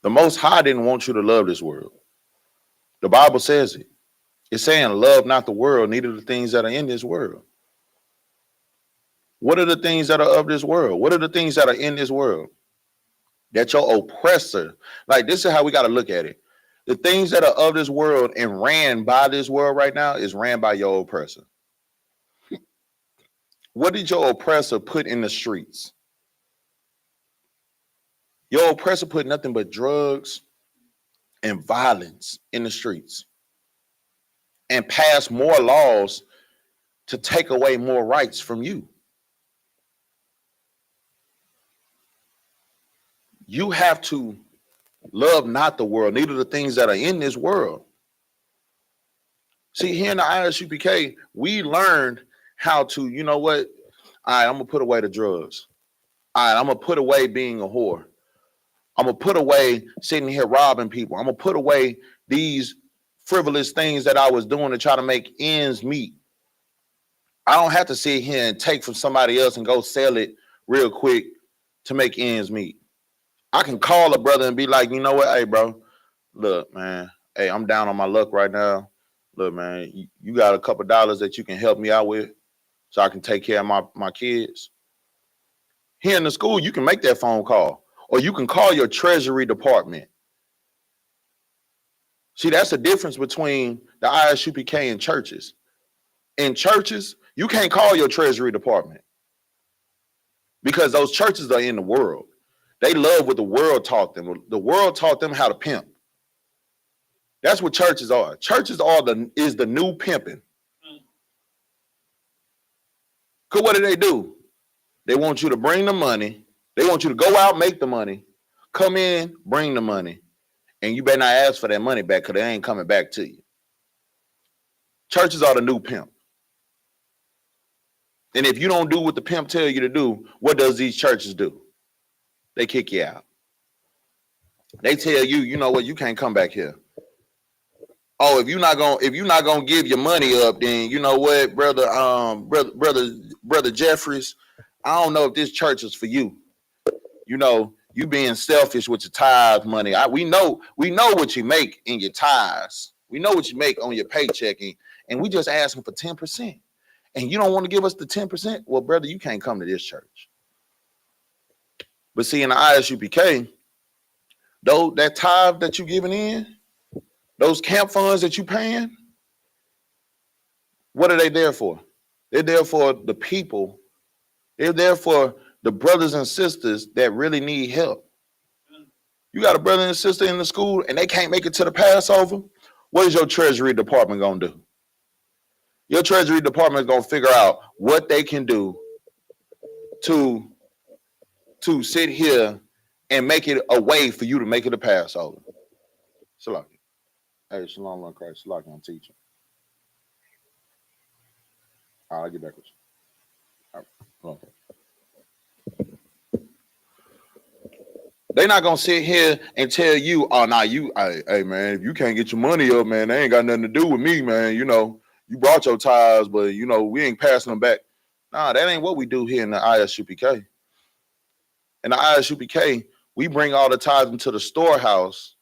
the Most High didn't want you to love this world. The Bible says it. It's saying, love not the world, neither the things that are in this world. What are the things that are of this world? What are the things that are in this world? That your oppressor, like this is how we got to look at it. The things that are of this world and ran by this world right now is ran by your oppressor. What did your oppressor put in the streets? Your oppressor put nothing but drugs and violence in the streets and passed more laws to take away more rights from you. You have to love not the world, neither the things that are in this world. See, here in the I.S.U.P.K, we learned how to, you know what? All right, I'm going to put away the drugs. All right, I'm going to put away being a whore. I'm going to put away sitting here robbing people. I'm going to put away these frivolous things that I was doing to try to make ends meet. I don't have to sit here and take from somebody else and go sell it real quick to make ends meet. I can call a brother and be like, you know what? Hey, bro, look, man. Hey, I'm down on my luck right now. Look, man, you got a couple dollars that you can help me out with so I can take care of my kids. Here in the school, you can make that phone call, or you can call your treasury department. See, that's the difference between the I.S.U.P.K and churches. In churches, you can't call your treasury department because those churches are in the world. They love what the world taught them. The world taught them how to pimp. That's what churches are. Churches is the new pimping. Because what do? They want you to bring the money. They want you to go out, make the money, come in, bring the money, and you better not ask for that money back because they ain't coming back to you. Churches are the new pimp. And if you don't do what the pimp tell you to do, what does these churches do? They kick you out. They tell you, you know what, you can't come back here. Oh, if you're not gonna give your money up, then you know what, brother Jeffries, I don't know if this church is for you. You know, you being selfish with your tithe money. We know what you make in your tithes. We know what you make on your paycheck, and we just asking for 10%. And you don't want to give us the 10%? Well, brother, you can't come to this church. But see, in the I.S.U.P.K, though, that tithe that you giving in, those camp funds that you paying, what are they there for? They're there for the people. They're there for the brothers and sisters that really need help. You got a brother and sister in the school and they can't make it to the Passover. What is your Treasury Department going to do? Your Treasury Department is going to figure out what they can do to sit here and make it a way for you to make it to Passover. Shalom. Hey, shalom on Christ. Shalom, I'm teaching. I'll get back with you. All right. Okay. They're not gonna sit here and tell you, oh, nah, hey man, if you can't get your money up, man, they ain't got nothing to do with me, man. You know, you brought your tithes, but you know, we ain't passing them back. Nah, that ain't what we do here in the I.S.U.P.K. In the I.S.U.P.K, we bring all the tithes into the storehouse.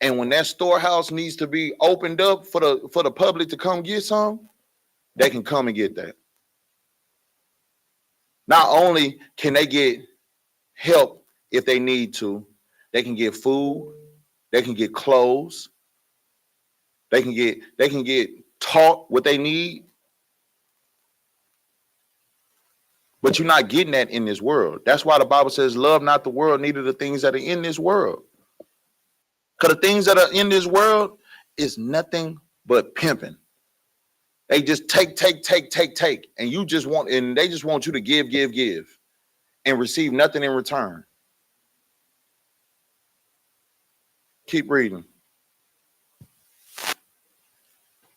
And when that storehouse needs to be opened up for the public to come get some, they can come and get that. Not only can they get help if they need to, they can get food, they can get clothes, they can get taught what they need. But you're not getting that in this world. That's why the Bible says, love not the world, neither the things that are in this world. Because the things that are in this world is nothing but pimping. They just take. And they just want you to give and receive nothing in return. Keep reading.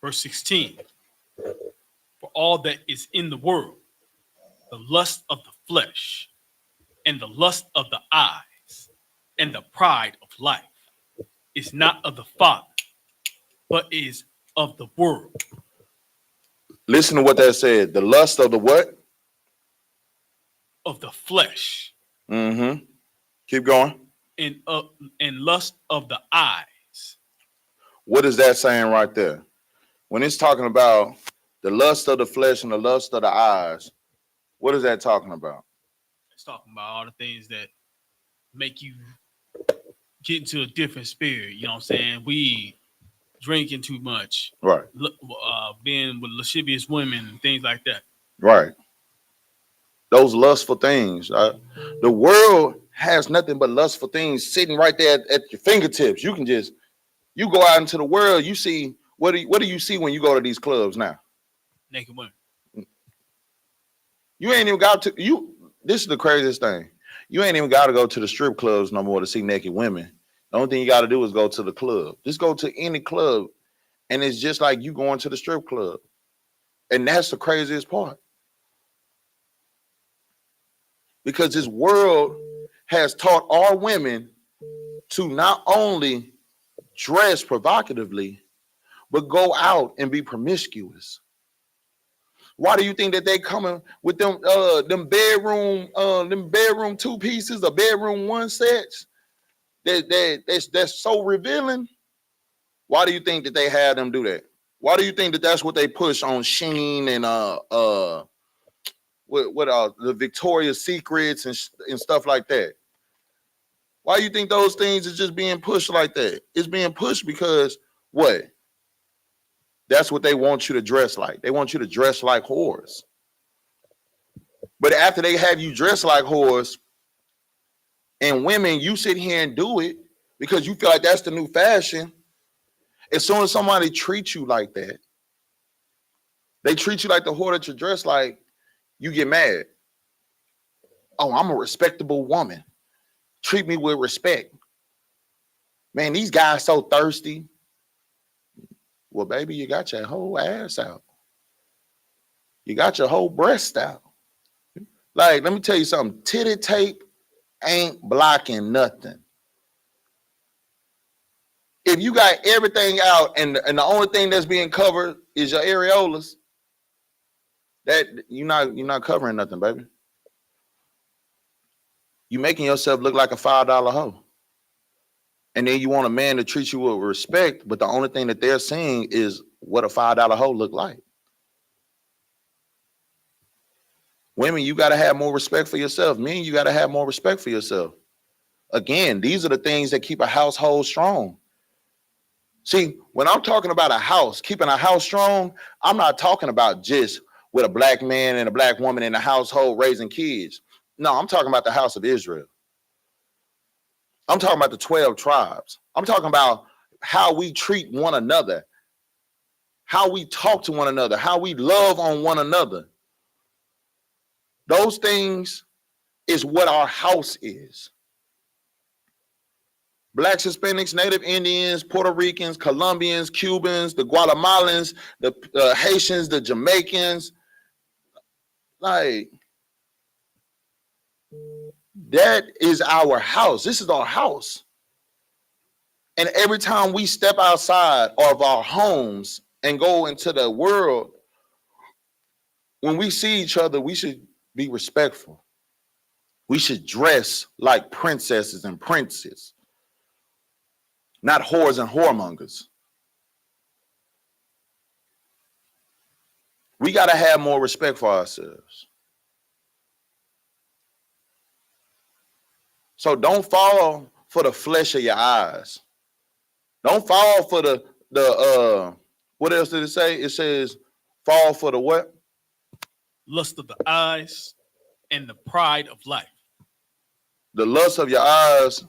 Verse 16. For all that is in the world, the lust of the flesh, and the lust of the eyes, and the pride of life, is not of the Father, but is of the world. Listen to what that said. The lust of the what? Of the flesh. Mm-hmm. Keep going. And lust of the eyes. What is that saying right there? When it's talking about the lust of the flesh and the lust of the eyes, what is that talking about? It's talking about all the things that make you get into a different spirit. You know what I'm saying? Weed, drinking too much. Right. Being with lascivious women and things like that. Right. Those lustful things. The world has nothing but lustful things sitting right there at your fingertips. You go out into the world, you see, what do you see when you go to these clubs now? Naked women. You ain't even got to, this is the craziest thing. You ain't even got to go to the strip clubs no more to see naked women. The only thing you got to do is go to the club. Just go to any club, and it's just like you going to the strip club. And that's the craziest part. Because this world has taught our women to not only dress provocatively, but go out and be promiscuous. Why do you think that they coming with them bedroom two pieces or bedroom one sets that's so revealing? Why do you think that they had them do that? Why do you think that that's what they push on Sheen and the Victoria's Secrets and stuff like that? Why do you think those things is just being pushed like that? It's being pushed because what? That's what they want you to dress like. They want you to dress like whores. But after they have you dress like whores, and women, you sit here and do it because you feel like that's the new fashion. As soon as somebody treats you like that, they treat you like the whore that you dress like, you get mad. Oh, I'm a respectable woman. Treat me with respect. Man, these guys so thirsty. Well, baby, you got your whole ass out. You got your whole breast out. Like, let me tell you something. Titty tape ain't blocking nothing. If you got everything out and the only thing that's being covered is your areolas, that you're not covering nothing, baby. You making yourself look like a $5 hoe. And then you want a man to treat you with respect, but the only thing that they're seeing is what a $5 hoe look like. Women, you got to have more respect for yourself. Men, you got to have more respect for yourself. Again, these are the things that keep a household strong. See, when I'm talking about a house, keeping a house strong, I'm not talking about just with a black man and a black woman in a household raising kids. No, I'm talking about the house of Israel. I'm talking about the 12 tribes. I'm talking about how we treat one another, how we talk to one another, how we love on one another. Those things is what our house is. Blacks, Hispanics, Native Indians, Puerto Ricans, Colombians, Cubans, the Guatemalans, the Haitians, the Jamaicans. Like, that is our house. This is our house. And every time we step outside of our homes and go into the world, when we see each other, we should be respectful. We should dress like princesses and princes, not whores and whoremongers. We got to have more respect for ourselves. So don't fall for the flesh of your eyes. Don't fall for the what else did it say? It says fall for the what? Lust of the eyes and the pride of life. The lust of your eyes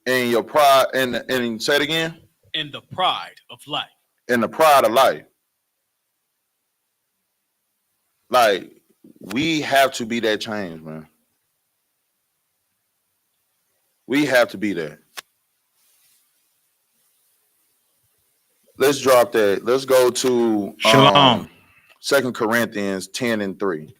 and your pride, and say it again. And the pride of life. And the pride of life. Like, we have to be that change, man. We have to be that. Let's drop that. Let's go to Shalom. 2 Corinthians 10:3.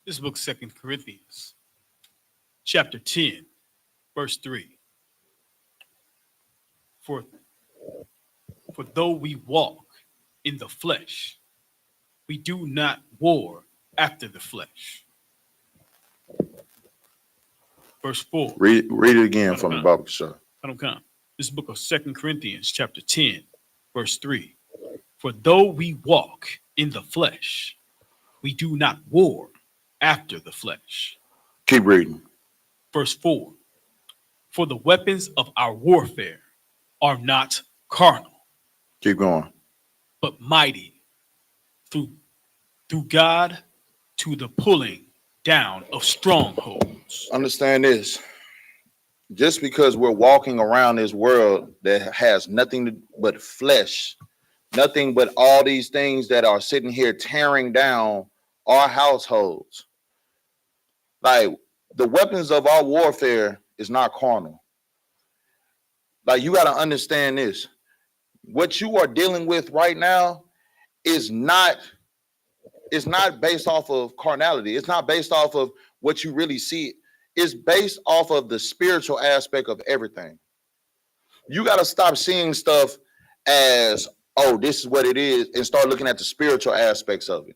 This book, 2 Corinthians, chapter 10, verse 3. For though we walk in the flesh, we do not war after the flesh. Verse 4. Read it again from the Bible shop. I don't come. This book of 2 Corinthians, chapter 10, verse 3. For though we walk in the flesh, we do not war after the flesh. Keep reading. Verse 4. For the weapons of our warfare are not carnal. Keep going. But mighty through God to the pulling down of strongholds. Understand this. Just because we're walking around this world that has nothing but flesh, nothing but all these things that are sitting here tearing down our households. Like, the weapons of our warfare is not carnal. Like, you got to understand this. What you are dealing with right now is not based off of carnality. It's not based off of what you really see. It's based off of the spiritual aspect of everything. You got to stop seeing stuff as, oh, this is what it is, and start looking at the spiritual aspects of it.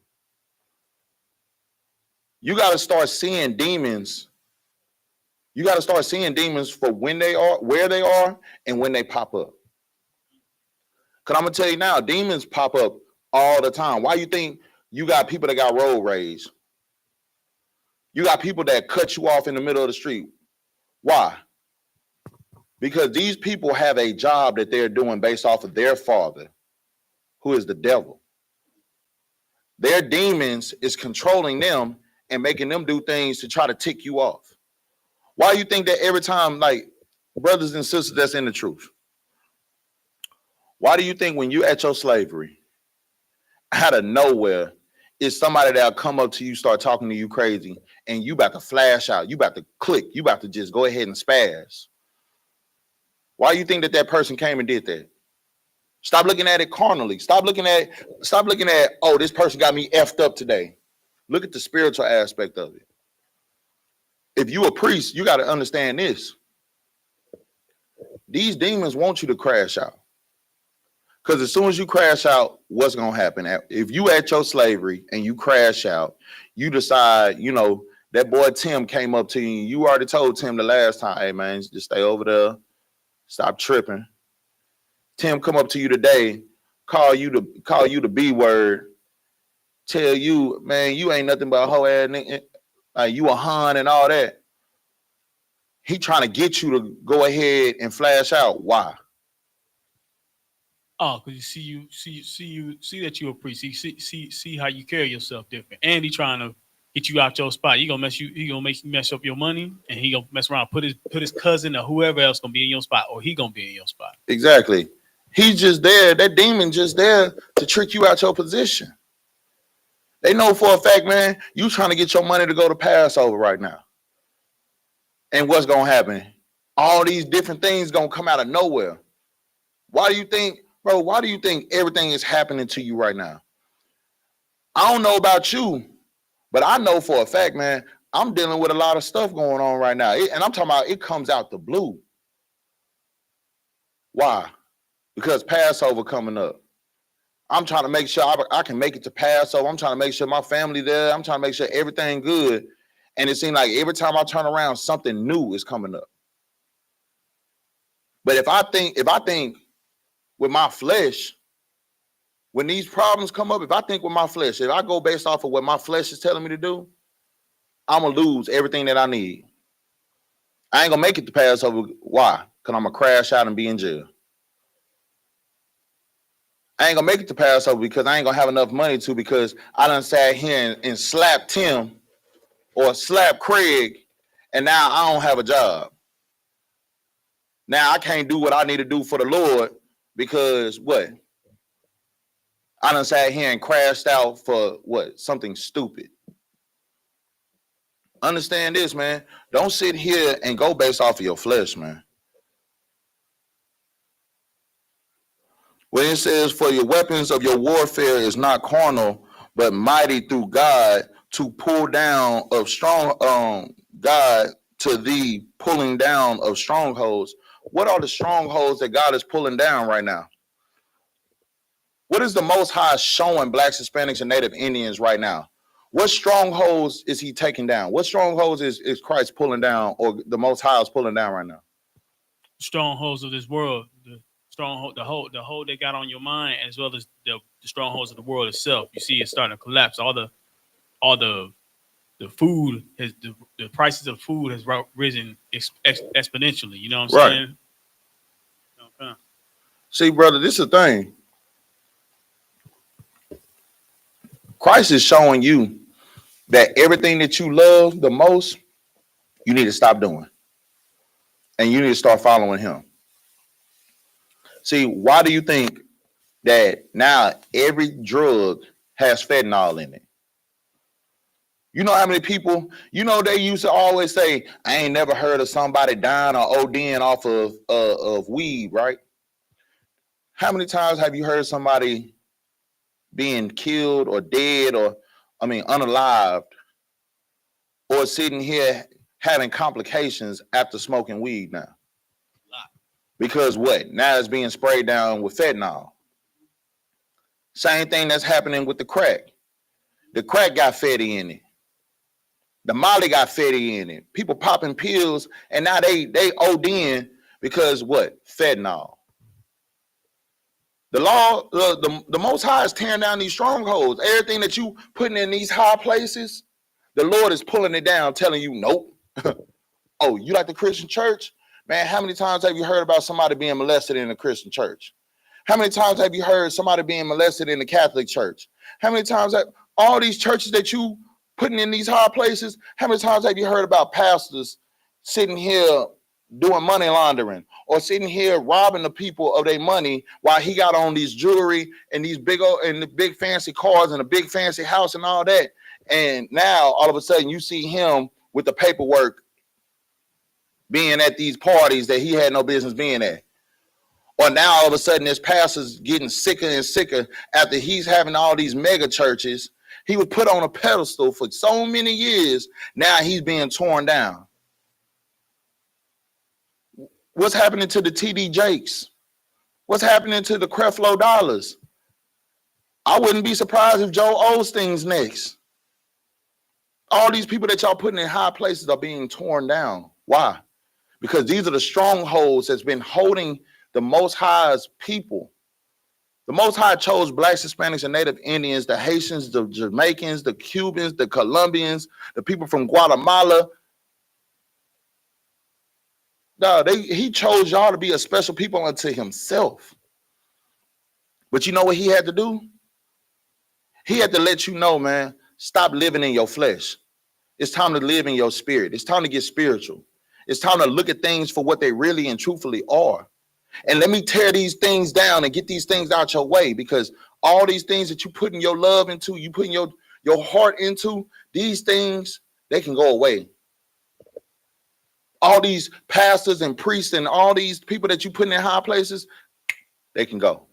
You got to start seeing demons. You got to start seeing demons for when they are, where they are, and when they pop up. Because I'm going to tell you now, demons pop up all the time. Why you think you got people that got road rage? You got people that cut you off in the middle of the street. Why? Because these people have a job that they're doing based off of their father, who is the devil. Their demons is controlling them and making them do things to try to tick you off. Why do you think that every time, like, brothers and sisters that's in the truth, why do you think when you at your slavery, out of nowhere, is somebody that'll come up to you, start talking to you crazy, and you about to flash out. You about to click. You about to just go ahead and spaz. Why do you think that person came and did that? Stop looking at it carnally. Stop looking at, oh, this person got me effed up today. Look at the spiritual aspect of it. If you a priest, you got to understand this. These demons want you to crash out. Because as soon as you crash out, what's going to happen? If you at your slavery and you crash out, you decide, you know, that boy Tim came up to you. You already told Tim the last time, hey, man, just stay over there. Stop tripping. Tim come up to you today, call you the B word, tell you, man, you ain't nothing but a hoe ass nigga. Like, you a hun and all that. He trying to get you to go ahead and flash out. Why? Oh, because you see that you're a priest. See how you carry yourself different. And he trying to get you out your spot. He gonna make you mess up your money, and he gonna mess around, put his cousin or whoever else gonna be in your spot, or he gonna be in your spot. Exactly. He's just there. That demon just there to trick you out your position. They know for a fact, man, you trying to get your money to go to Passover right now. And what's gonna happen? All these different things gonna come out of nowhere. Why do you think, bro? Why do you think everything is happening to you right now? I don't know about you, but I know for a fact, man, I'm dealing with a lot of stuff going on right now. And I'm talking about it comes out the blue. Why? Because Passover coming up. I'm trying to make sure I can make it to Passover. I'm trying to make sure my family there. I'm trying to make sure everything good. And it seems like every time I turn around, something new is coming up. But if I think with my flesh, when these problems come up, if I think with my flesh, if I go based off of what my flesh is telling me to do, I'm going to lose everything that I need. I ain't going to make it to Passover. Why? Because I'm going to crash out and be in jail. I ain't going to make it to Passover because I ain't going to have enough money to, because I done sat here and slapped Tim or slapped Craig, and now I don't have a job. Now I can't do what I need to do for the Lord because what? I done sat here and crashed out for what? Something stupid. Understand this, man. Don't sit here and go based off of your flesh, man. When it says, for your weapons of your warfare is not carnal, but mighty through God to pull down of strong, God to the pulling down of strongholds. What are the strongholds that God is pulling down right now? What is the Most High showing Blacks, Hispanics, and Native Indians right now? What strongholds is he taking down? What strongholds is Christ pulling down, or the Most High is pulling down right now? Strongholds of this world, the stronghold, the hold they got on your mind, as well as the strongholds of the world itself. You see, it's starting to collapse. All the food has the prices of food has risen exponentially. You know what I'm saying? Okay. See, brother, this is the thing. Christ is showing you that everything that you love the most, you need to stop doing. And you need to start following him. See, why do you think that now every drug has fentanyl in it? You know how many people, you know, they used to always say, I ain't never heard of somebody dying or ODing off of weed, right? How many times have you heard somebody being killed or dead or, unalived, or sitting here having complications after smoking weed now? Because what? Now it's being sprayed down with fentanyl. Same thing that's happening with the crack. The crack got fatty in it. The Molly got fatty in it. People popping pills, and now they ODing because what? Fentanyl. The law, the Most High is tearing down these strongholds. Everything that you putting in these high places, the Lord is pulling it down, telling you, nope. Oh, you like the Christian church? Man, how many times have you heard about somebody being molested in a Christian church? How many times have you heard somebody being molested in the Catholic church? How many times have all these churches that you putting in these high places, how many times have you heard about pastors sitting here doing money laundering or sitting here robbing the people of their money while he got on these jewelry and these big old and the big fancy cars and a big fancy house and all that. And now all of a sudden you see him with the paperwork being at these parties that he had no business being at. Or now all of a sudden this pastor's getting sicker and sicker after he's having all these mega churches. He was put on a pedestal for so many years. Now he's being torn down. What's happening to the TD Jakes? What's happening to the Creflo Dollars? I wouldn't be surprised if Joel Osteen's next. All these people that y'all putting in high places are being torn down. Why? Because these are the strongholds that's been holding the Most High's people. The Most High chose Blacks, Hispanics, and Native Indians, the Haitians, the Jamaicans, the Cubans, the Colombians, the people from Guatemala. No, he chose y'all to be a special people unto himself. But you know what he had to do? He had to let you know, man, stop living in your flesh. It's time to live in your spirit. It's time to get spiritual. It's time to look at things for what they really and truthfully are. And let me tear these things down and get these things out your way, because all these things that you putting your love into, you putting your heart into, these things, they can go away. All these pastors and priests and all these people that you put in high places, they can go.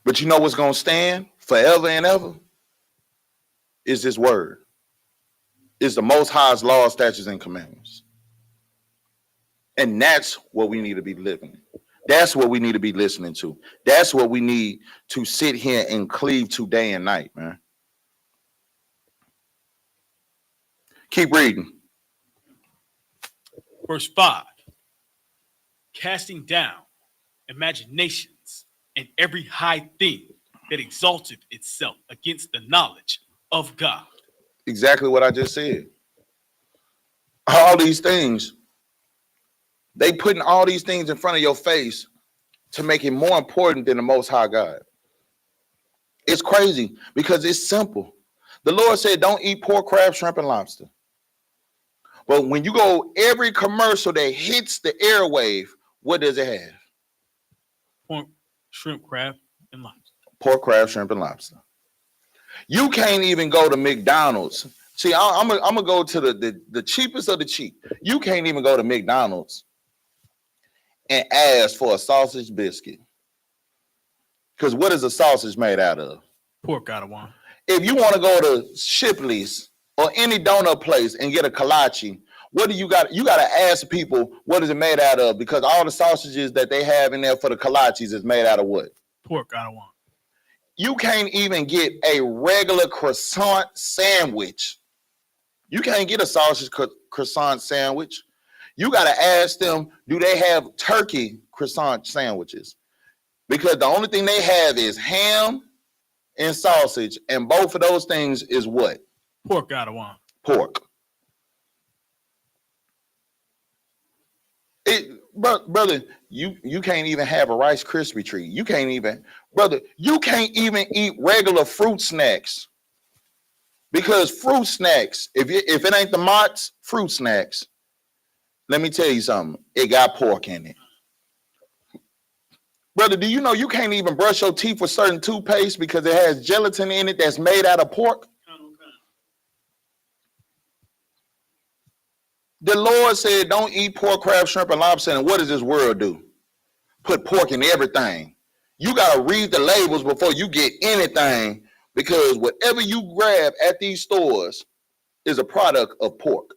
But you know what's going to stand forever and ever? Is this word. Is the Most High's laws, statutes, and commandments. And that's what we need to be living. That's what we need to be listening to. That's what we need to sit here and cleave to day and night, man. Keep reading. Verse 5. Casting down imaginations and every high thing that exalted itself against the knowledge of God. Exactly what I just said. All these things, they putting all these things in front of your face to make it more important than the Most High God. It's crazy because it's simple. The Lord said, don't eat pork, crab, shrimp, and lobster. But when you go, every commercial that hits the airwave, what does it have? Pork, shrimp, crab, and lobster. Pork, crab, shrimp, and lobster. You can't even go to McDonald's. See, I'm gonna go to the cheapest of the cheap. You can't even go to McDonald's and ask for a sausage biscuit. Because what is a sausage made out of? Pork out of one. If you want to go to Shipley's or any donut place and get a kolache, what do you got? You got to ask people, what is it made out of? Because all the sausages that they have in there for the kolaches is made out of what? Pork out of one. You can't even get a regular croissant sandwich. You can't get a sausage croissant sandwich. You got to ask them, do they have turkey croissant sandwiches? Because the only thing they have is ham and sausage, and both of those things is what? Pork out of one. Pork. Brother, you can't even have a Rice Krispie treat. You can't even, brother, you can't even eat regular fruit snacks. Because fruit snacks, if it ain't the Mott's fruit snacks, let me tell you something. It got pork in it. Brother, do you know you can't even brush your teeth with certain toothpaste because it has gelatin in it that's made out of pork? The Lord said, don't eat pork, crab, shrimp, and lobster. And what does this world do? Put pork in everything. You got to read the labels before you get anything, because whatever you grab at these stores is a product of pork.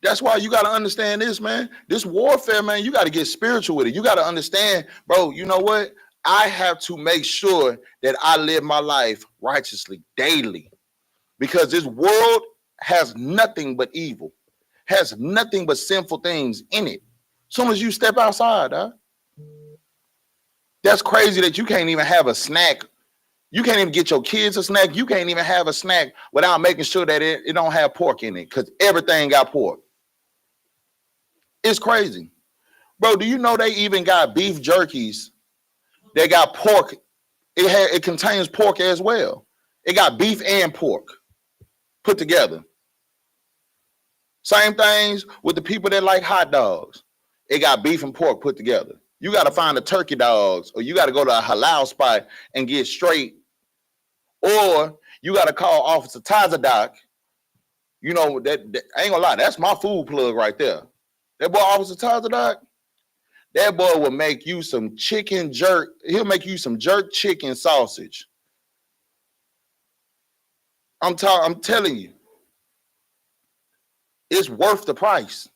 That's why you got to understand this, man. This warfare, man, you got to get spiritual with it. You got to understand, bro, you know what? I have to make sure that I live my life righteously daily, because this world has nothing but evil, has nothing but sinful things in it. As soon as you step outside, that's crazy that you can't even have a snack. You can't even get your kids a snack. You can't even have a snack without making sure that it don't have pork in it, because everything got pork. It's crazy. Bro, do you know they even got beef jerkies? They got pork. It contains pork as well. It got beef and pork put together. Same things with the people that like hot dogs. It got beef and pork put together. You got to find the turkey dogs, or you got to go to a halal spot and get straight, or you got to call Officer Tazadak. You know, that I ain't gonna lie, that's my food plug right there. That boy, Officer Tazadak, that boy will make you some chicken jerk. He'll make you some jerk chicken sausage. I'm telling you, it's worth the price.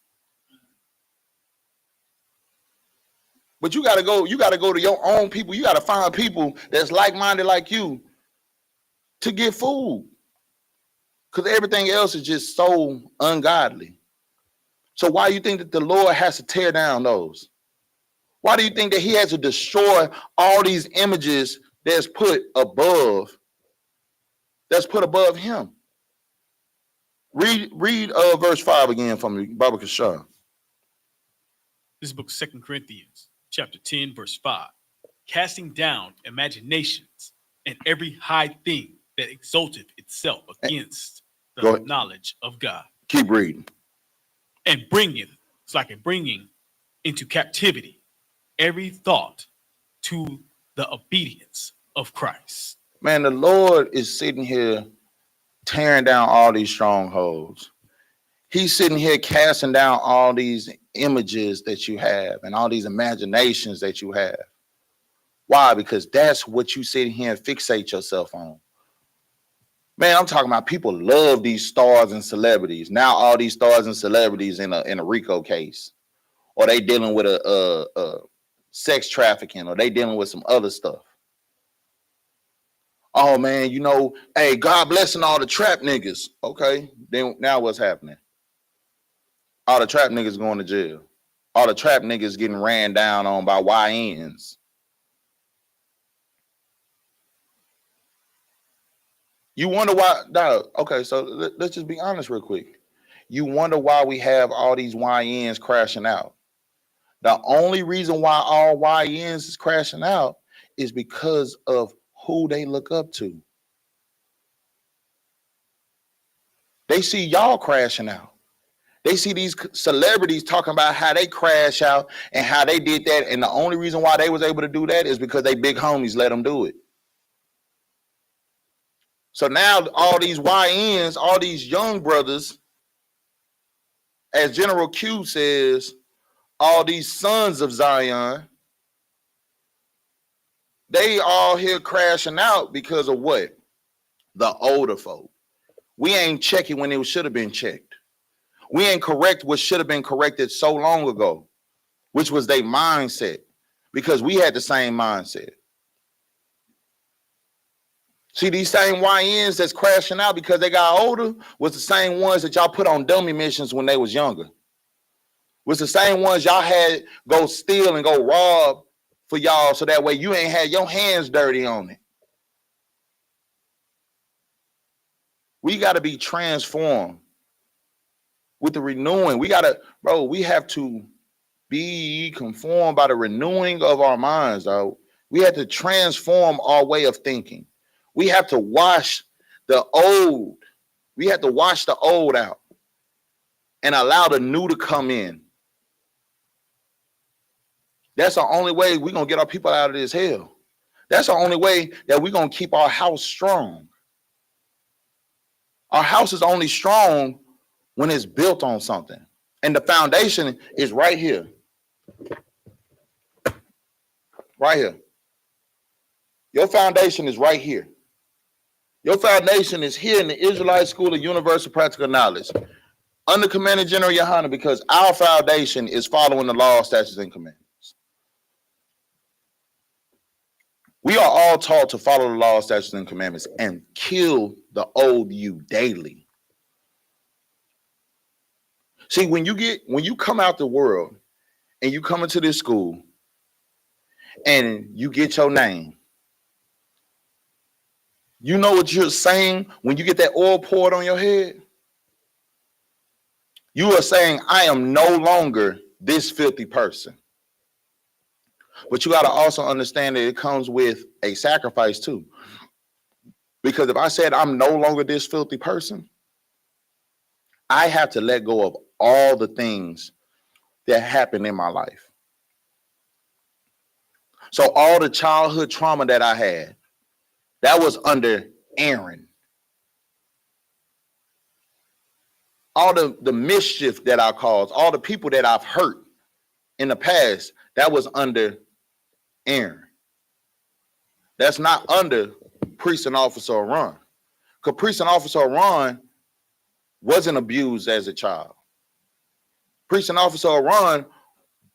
But you gotta go to your own people. You gotta find people that's like-minded like you to get food. Because everything else is just so ungodly. So why do you think that the Lord has to tear down those? Why do you think that he has to destroy all these images that's put above him? Read verse 5 again from me, Baba Kashar. This is book of 2 Corinthians, chapter 10, verse 5. Casting down imaginations and every high thing that exalteth itself against the knowledge of God. Keep reading. And bringing into captivity every thought to the obedience of Christ. Man, the Lord is sitting here tearing down all these strongholds. He's sitting here casting down all these images that you have and all these imaginations that you have. Why? Because that's what you sit here and fixate yourself on. Man, I'm talking about people love these stars and celebrities. Now all these stars and celebrities in a RICO case, or they dealing with a sex trafficking, or they dealing with some other stuff. Oh man, you know, hey, God blessing all the trap niggas. Okay, then now what's happening? All the trap niggas going to jail. All the trap niggas getting ran down on by YNs. You wonder why, dog, okay, so let's just be honest real quick. You wonder why we have all these YNs crashing out. The only reason why all YNs is crashing out is because of who they look up to. They see y'all crashing out. They see these celebrities talking about how they crash out and how they did that. And the only reason why they was able to do that is because they big homies let them do it. So now all these YNs, all these young brothers, as General Q says, all these sons of Zion, they all here crashing out because of what? The older folk. We ain't checking when it should have been checked. We ain't correct what should have been corrected so long ago, which was their mindset, because we had the same mindset. See, these same YNs that's crashing out because they got older was the same ones that y'all put on dummy missions when they was younger. Was the same ones y'all had go steal and go rob for y'all so that way you ain't had your hands dirty on it. We got to be transformed with the renewing. We have to be conformed by the renewing of our minds, though. We have to transform our way of thinking. We have to wash the old. We have to wash the old out and allow the new to come in. That's the only way we're going to get our people out of this hell. That's the only way that we're going to keep our house strong. Our house is only strong when it's built on something. And the foundation is right here. Right here. Your foundation is right here. Your foundation is here in the Israelite School of Universal Practical Knowledge, under Commander General YAHANNA, because our foundation is following the law, statutes, and commandments. We are all taught to follow the law, statutes, and commandments and kill the old you daily. See, when you come out the world and you come into this school and you get your name, you know what you're saying when you get that oil poured on your head? You are saying, I am no longer this filthy person. But you got to also understand that it comes with a sacrifice too. Because if I said I'm no longer this filthy person, I have to let go of all the things that happened in my life. So all the childhood trauma that I had, that was under Aaron. All the mischief that I caused, all the people that I've hurt in the past, that was under Aaron. That's not under Priest and Officer Ron. Because Priest and Officer Ron wasn't abused as a child. Priest and Officer Ron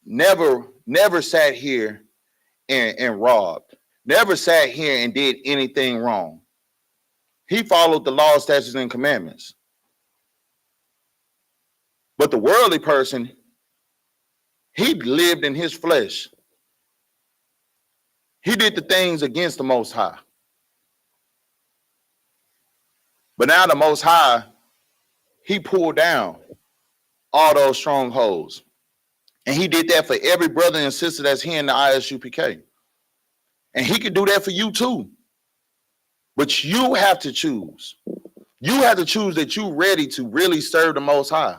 never sat here and robbed, never sat here and did anything wrong. He followed the law, statutes, and commandments. But the worldly person, he lived in his flesh. He did the things against the Most High. But now the Most High, he pulled down all those strongholds. And he did that for every brother and sister that's here in the I.S.U.P.K. And he could do that for you too. But you have to choose. You have to choose that you're ready to really serve the Most High.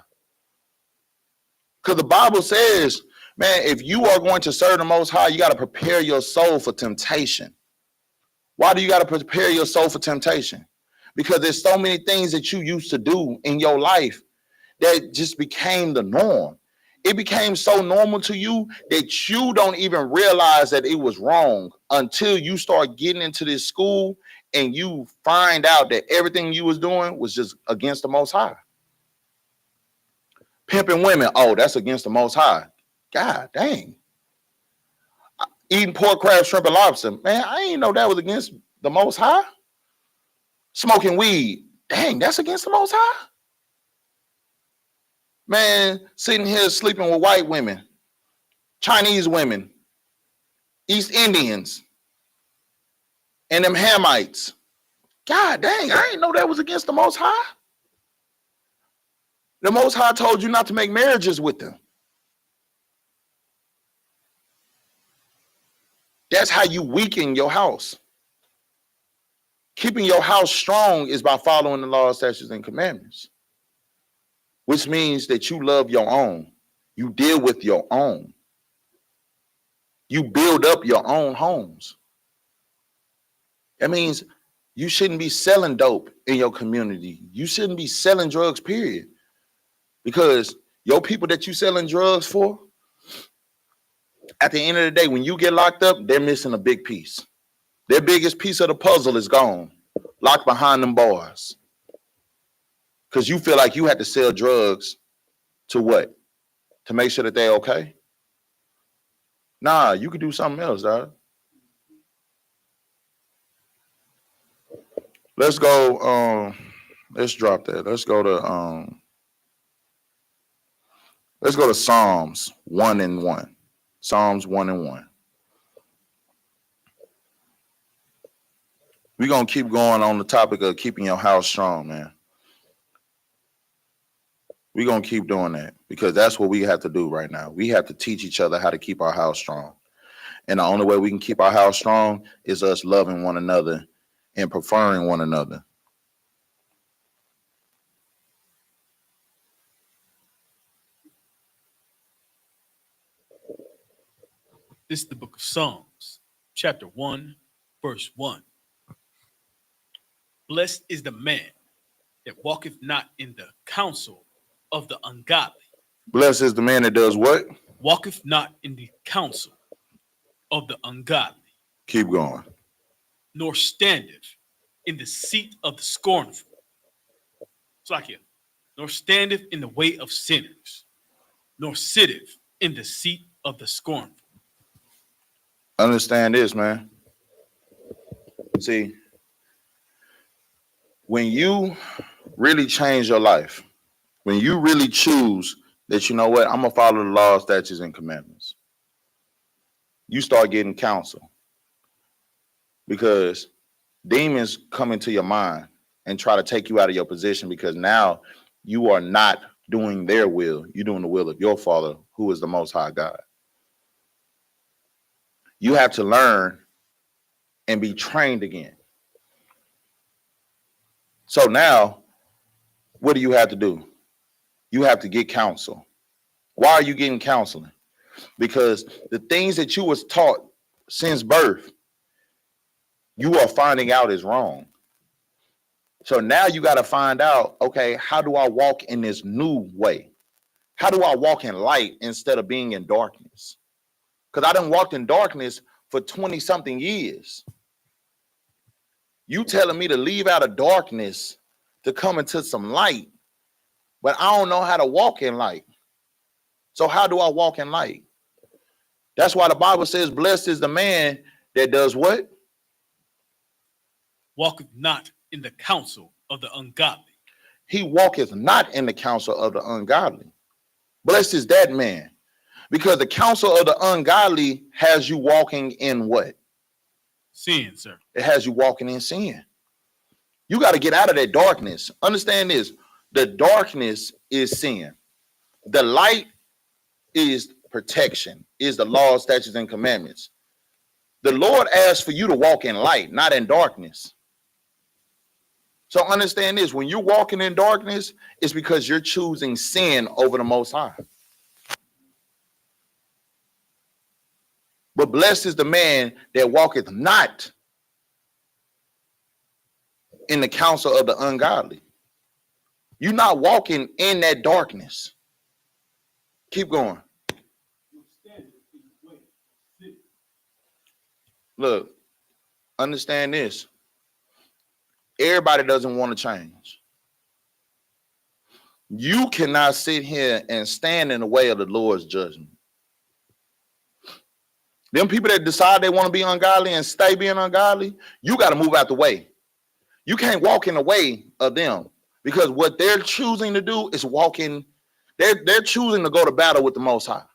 Because the Bible says, man, if you are going to serve the Most High, you got to prepare your soul for temptation. Why do you got to prepare your soul for temptation? Because there's so many things that you used to do in your life that just became the norm. It became so normal to you that you don't even realize that it was wrong until you start getting into this school and you find out that everything you was doing was just against the Most High. Pimping women, oh, that's against the Most High. God dang. Eating pork, crab, shrimp, and lobster. Man, I didn't know that was against the Most High. Smoking weed. Dang, that's against the Most High. Man, sitting here sleeping with white women, Chinese women, East Indians, and them Hamites. God dang, I didn't know that was against the Most High. The Most High told you not to make marriages with them. That's how you weaken your house. Keeping your house strong is by following the laws, statutes, and commandments, which means that you love your own. You deal with your own. You build up your own homes. That means you shouldn't be selling dope in your community. You shouldn't be selling drugs, period. Because your people that you selling drugs for, at the end of the day, when you get locked up, they're missing a big piece. Their biggest piece of the puzzle is gone, locked behind them bars. Because you feel like you had to sell drugs to what? To make sure that they're okay? Nah, you could do something else, dog. Let's go, let's drop that. Let's go to Psalms 1 and 1. Psalms 1 and 1. We're going to keep going on the topic of keeping your house strong, man. We're going to keep doing that because that's what we have to do right now. We have to teach each other how to keep our house strong. And the only way we can keep our house strong is us loving one another and preferring one another. This is the book of Psalms, chapter 1, verse 1. Blessed is the man that walketh not in the counsel of the ungodly. Blessed is the man that does what? Walketh not in the counsel of the ungodly. Keep going. Nor standeth in the seat of the scornful. It's like here. Nor standeth in the way of sinners. Nor sitteth in the seat of the scornful. Understand this, man. See, when you really change your life, when you really choose that, you know what, I'm going to follow the laws, statutes, and commandments, you start getting counsel. Because demons come into your mind and try to take you out of your position because now you are not doing their will. You're doing the will of your Father, who is the Most High God. You have to learn and be trained again. So now, what do you have to do? You have to get counsel. Why are you getting counseling? Because the things that you was taught since birth, you are finding out is wrong. So now you got to find out, okay, how do I walk in this new way? How do I walk in light instead of being in darkness? Because I done walked in darkness for 20 something years. You telling me to leave out of darkness to come into some light, but I don't know how to walk in light. So how do I walk in light? That's why the Bible says, blessed is the man that does what? Walketh not in the counsel of the ungodly. He walketh not in the counsel of the ungodly. Blessed is that man. Because the counsel of the ungodly has you walking in what? Sin, sir. It has you walking in sin. You got to get out of that darkness. Understand this. The darkness is sin. The light is protection, is the law, statutes, and commandments. The Lord asks for you to walk in light, not in darkness. So understand this. When you're walking in darkness, it's because you're choosing sin over the Most High. But blessed is the man that walketh not in the counsel of the ungodly. You're not walking in that darkness. Keep going. Look, understand this. Everybody doesn't want to change. You cannot sit here and stand in the way of the Lord's judgment. Them people that decide they want to be ungodly and stay being ungodly, you got to move out the way. You can't walk in the way of them because what they're choosing to do is walking. They're choosing to go to battle with the Most High.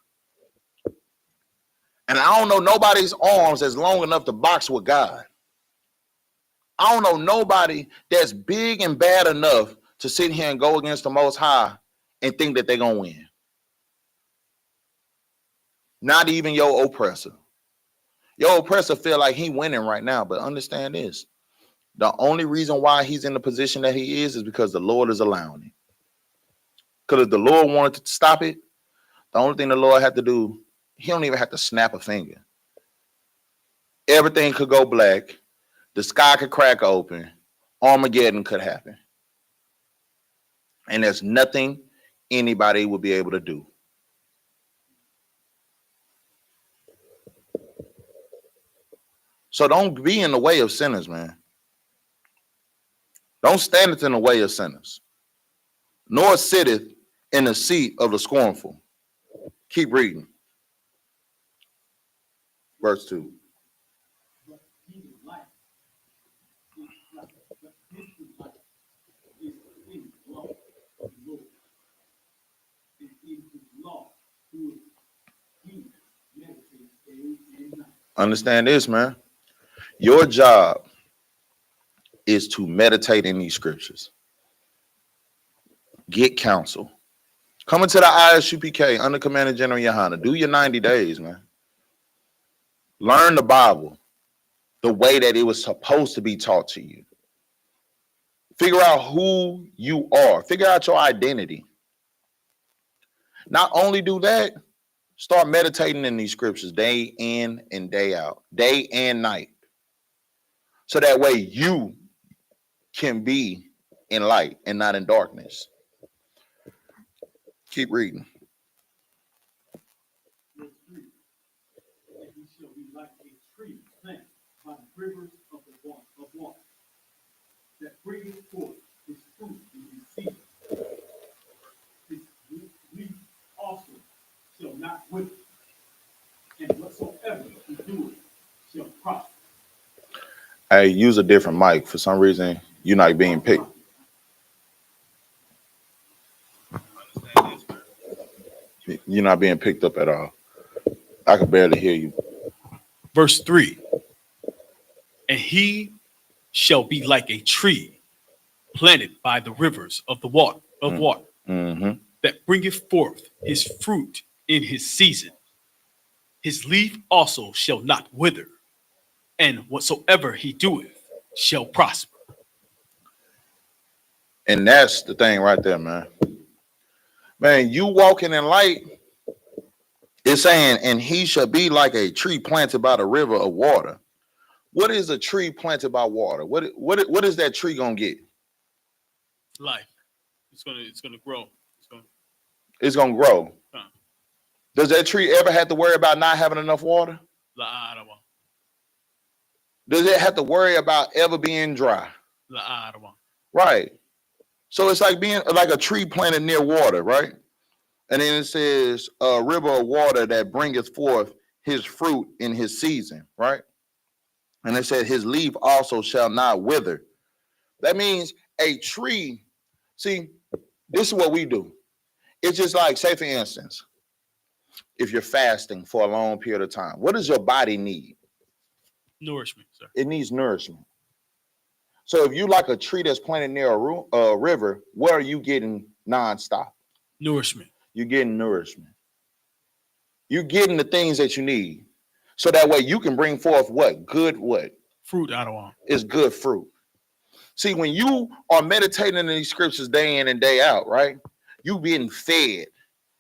And I don't know nobody's arms that's long enough to box with God. I don't know nobody that's big and bad enough to sit here and go against the Most High and think that they're going to win. Not even your oppressor. Your oppressor feel like he winning right now, but understand this. The only reason why he's in the position that he is because the Lord is allowing it. Because if the Lord wanted to stop it, the only thing the Lord had to do, he don't even have to snap a finger. Everything could go black. The sky could crack open. Armageddon could happen. And there's nothing anybody would be able to do. So don't be in the way of sinners, man. Don't stand in the way of sinners. Nor sitteth in the seat of the scornful. Keep reading. Verse 2. Understand this, man. Your job is to meditate in these scriptures. Get counsel. Come into the I.S.U.P.K under Commander General YAHANNA. Do your 90 days, man. Learn the Bible the way that it was supposed to be taught to you. Figure out who you are. Figure out your identity. Not only do that, start meditating in these scriptures day in and day out, day and night. So that way you can be in light and not in darkness. Keep reading. Verse 3. And he shall be like a tree planted by the rivers of water, that bringeth forth his fruit in his season. His leaf also shall not wither, and whatsoever he doeth shall prosper. Hey, use a different mic. For some reason, you're not being picked. You're not being picked up at all. I can barely hear you. Verse 3. And he shall be like a tree planted by the rivers of water, that bringeth forth his fruit in his season. His leaf also shall not wither, and whatsoever he doeth shall prosper. And that's the thing right there, man. Man, you walking in light, it's saying, and he shall be like a tree planted by the river of water. What is a tree planted by water? What is that tree gonna get? Life. It's gonna grow. It's gonna grow. Huh. Does that tree ever have to worry about not having enough water? La'arawa. Does it have to worry about ever being dry? La'arawa. Right. So it's like being like a tree planted near water, right? And then it says a river of water that bringeth forth his fruit in his season, right? And it said his leaf also shall not wither. That means a tree. See, this is what we do. It's just like, say for instance, if you're fasting for a long period of time, what does your body need? Nourishment, sir. It needs nourishment. So if you like a tree that's planted near a river, what are you getting nonstop? Nourishment. You're getting nourishment. You're getting the things that you need. So that way you can bring forth what? Good what? Fruit out of one. Is good fruit. See, when you are meditating in these scriptures day in and day out, right? You being fed.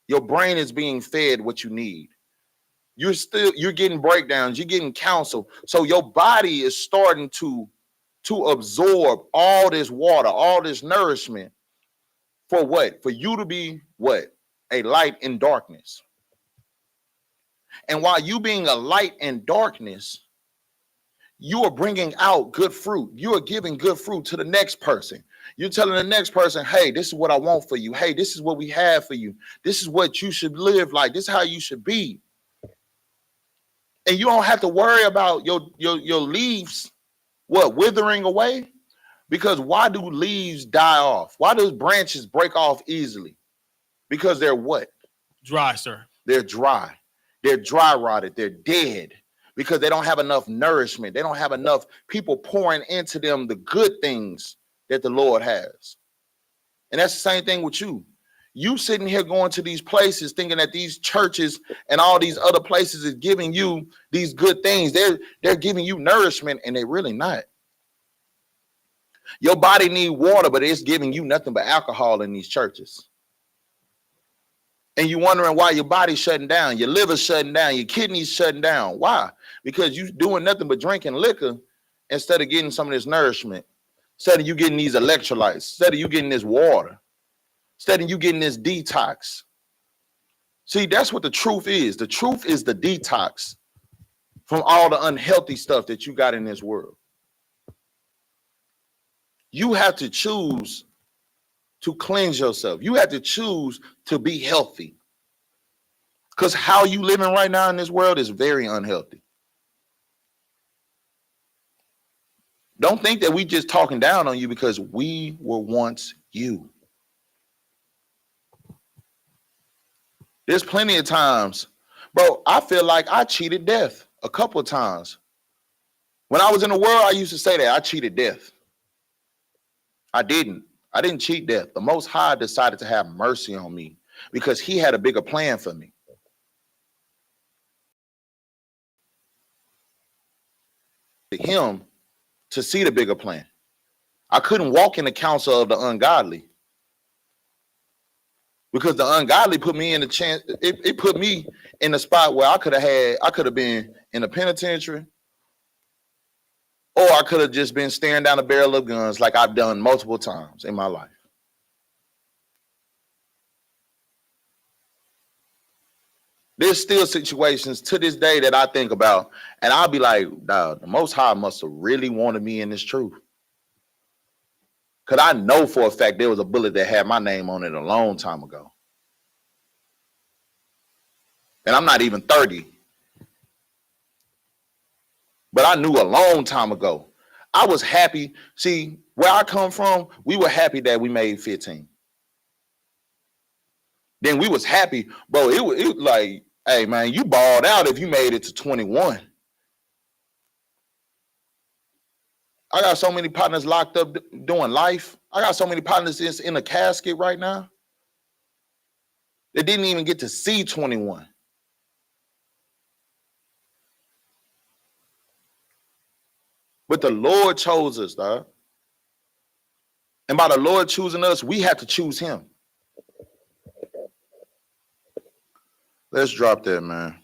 Your brain is being fed what you need. You're getting breakdowns, you're getting counsel. So your body is starting to absorb all this water, all this nourishment. For what? For you to be what? A light in darkness. And while you being a light in darkness, you are bringing out good fruit. You are giving good fruit to the next person. You're telling the next person, hey, this is what I want for you. Hey, this is what we have for you. This is what you should live like. This is how you should be. And you don't have to worry about your leaves, what, withering away? Because why do leaves die off? Why do branches break off easily? Because they're what? Dry, sir. They're dry. They're dry rotted. They're dead because they don't have enough nourishment. They don't have enough people pouring into them the good things that the Lord has. And that's the same thing with you. You sitting here going to these places thinking that these churches and all these other places is giving you these good things. They're giving you nourishment and they're really not. Your body needs water, but it's giving you nothing but alcohol in these churches. And you're wondering why your body's shutting down, your liver's shutting down, your kidneys shutting down. Why? Because you're doing nothing but drinking liquor instead of getting some of this nourishment, instead of you getting these electrolytes, instead of you getting this water, instead of you getting this detox. See, that's what the truth is. The truth is the detox from all the unhealthy stuff that you got in this world. You have to choose to cleanse yourself. You have to choose to be healthy. Because how you living right now in this world is very unhealthy. Don't think that we just talking down on you because we were once you. There's plenty of times, bro, I feel like I cheated death a couple of times. When I was in the world, I used to say that I cheated death. I didn't cheat death. The Most High decided to have mercy on me because he had a bigger plan for me. Him to see the bigger plan. I couldn't walk in the counsel of the ungodly because the ungodly put me in the chance. It put me in a spot where I could have been in a penitentiary, or I could have just been staring down a barrel of guns like I've done multiple times in my life. There's still situations to this day that I think about, and I'll be like, the Most High must have really wanted me in this truth. Because I know for a fact there was a bullet that had my name on it a long time ago. And I'm not even 30. But I knew a long time ago. I was happy. See, where I come from, we were happy that we made 15. Then we was happy, bro. It was like, hey, man, you balled out if you made it to 21. I got so many partners locked up doing life. I got so many partners in a casket right now. They didn't even get to see 21. But the Lord chose us, dog. And by the Lord choosing us, we have to choose him. Let's drop that, man.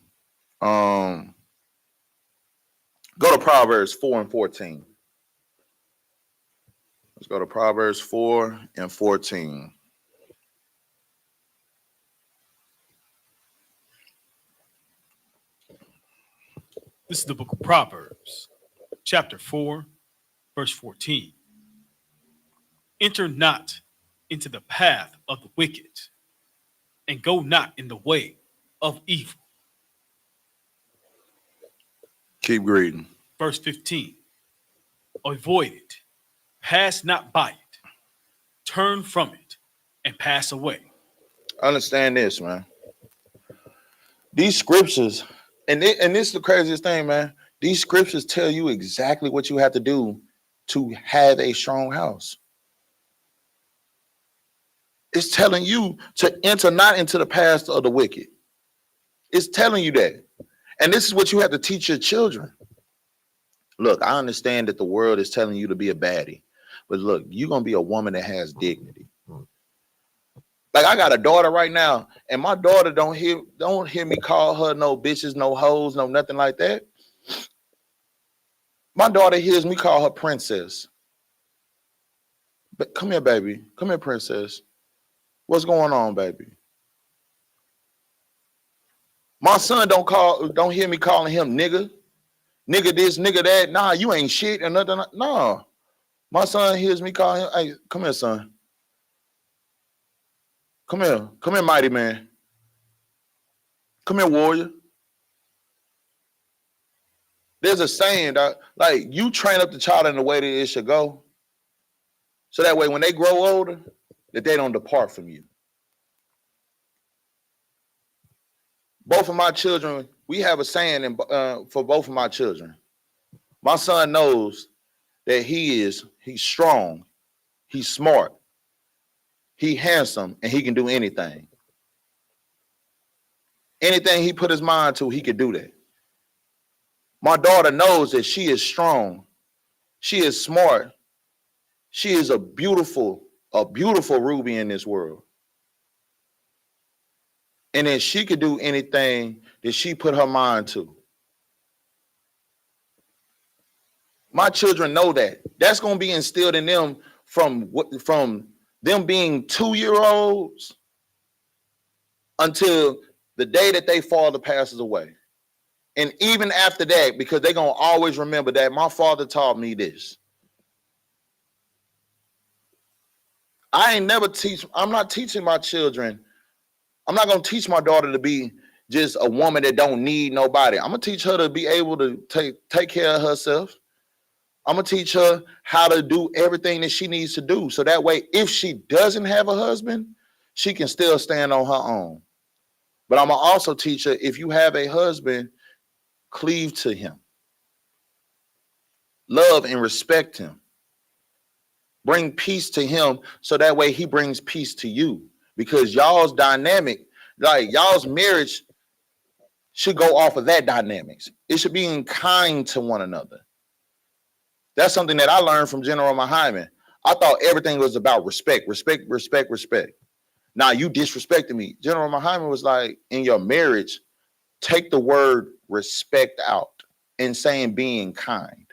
Go to Proverbs 4 and 14. Let's go to Proverbs 4 and 14. This is the book of Proverbs, chapter 4, verse 14. Enter not into the path of the wicked, and go not in the way of evil. Keep reading. Verse 15. Avoid it, pass not by it, turn from it, and pass away. Understand this, man. These scriptures, and this is the craziest thing, man. These scriptures tell you exactly what you have to do to have a strong house. It's telling you to enter not into the path of the wicked. It's telling you that. And this is what you have to teach your children. Look, I understand that the world is telling you to be a baddie, but look, you're going to be a woman that has dignity. Like, I got a daughter right now, and my daughter don't hear me call her no bitches, no hoes, no nothing like that. My daughter hears me call her princess. But come here, baby. Come here, princess. What's going on, baby? My son don't hear me calling him nigga this, nigga that. Nah, you ain't shit or nothing. No. My son hears me calling him, hey, come here, son. Come here, mighty man. Come here, warrior. There's a saying that, like, you train up the child in the way that it should go, so that way when they grow older, that they don't depart from you. Both of my children, we have a saying for both of my children. My son knows that he's strong, he's smart, he's handsome, and he can do anything. Anything he put his mind to, he can do that. My daughter knows that she is strong, she is smart, she is a beautiful ruby in this world. And then she could do anything that she put her mind to. My children know that. That's going to be instilled in them from them being 2-year-olds until the day that they father passes away. And even after that, because they're going to always remember that my father taught me this. I'm not teaching my children. I'm not going to teach my daughter to be just a woman that don't need nobody. I'm going to teach her to be able to take care of herself. I'm going to teach her how to do everything that she needs to do. So that way, if she doesn't have a husband, she can still stand on her own. But I'm going to also teach her, if you have a husband, cleave to him. Love and respect him. Bring peace to him so that way he brings peace to you. Because y'all's dynamic, like y'all's marriage should go off of that dynamics. It should be in kind to one another. That's something that I learned from General Muhammad. I thought everything was about respect. Now you disrespected me. General Muhammad was like, in your marriage, take the word respect out and saying being kind.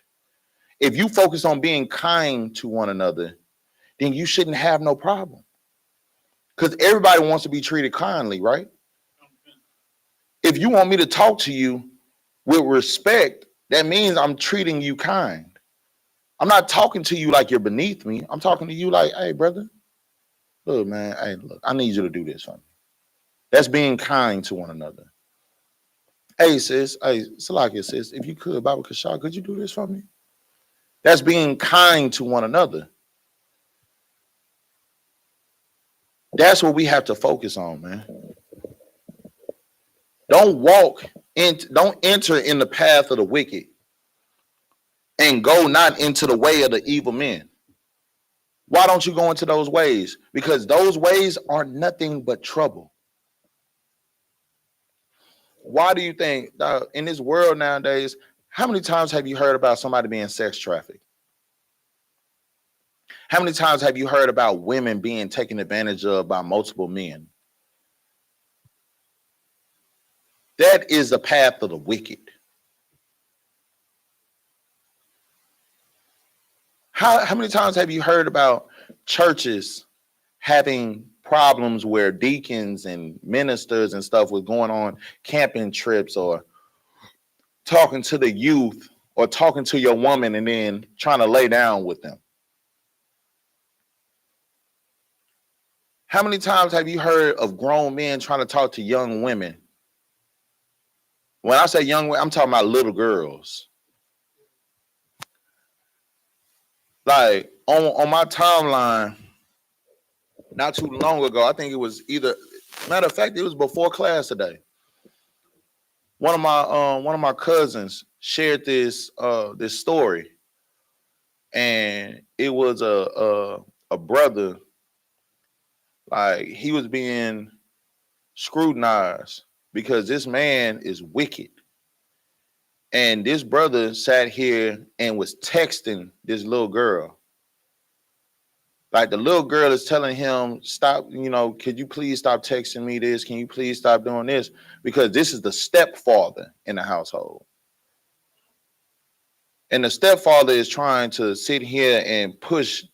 If you focus on being kind to one another, then you shouldn't have no problem. Because everybody wants to be treated kindly, right? If you want me to talk to you with respect, that means I'm treating you kind. I'm not talking to you like you're beneath me. I'm talking to you like, hey, brother, look, man, hey, look, I need you to do this for me. That's being kind to one another. Hey, sis, Salakia, sis, if you could, Baba Kashah, could you do this for me? That's being kind to one another. That's what we have to focus on, man. Don't enter in the path of the wicked and go not into the way of the evil men. Why don't you go into those ways? Because those ways are nothing but trouble. Why do you think in this world nowadays, how many times have you heard about somebody being sex trafficked? How many times have you heard about women being taken advantage of by multiple men? That is the path of the wicked. How many times have you heard about churches having problems where deacons and ministers and stuff was going on camping trips or talking to the youth or talking to your woman and then trying to lay down with them? How many times have you heard of grown men trying to talk to young women? When I say young women, I'm talking about little girls. Like on my timeline, not too long ago, I think it was either, matter of fact, it was before class today. One of my cousins shared this story, and it was a brother, like he was being scrutinized because this man is wicked. And this brother sat here and was texting this little girl. Like the little girl is telling him, stop, could you please stop texting me this? Can you please stop doing this? Because this is the stepfather in the household. And the stepfather is trying to sit here and push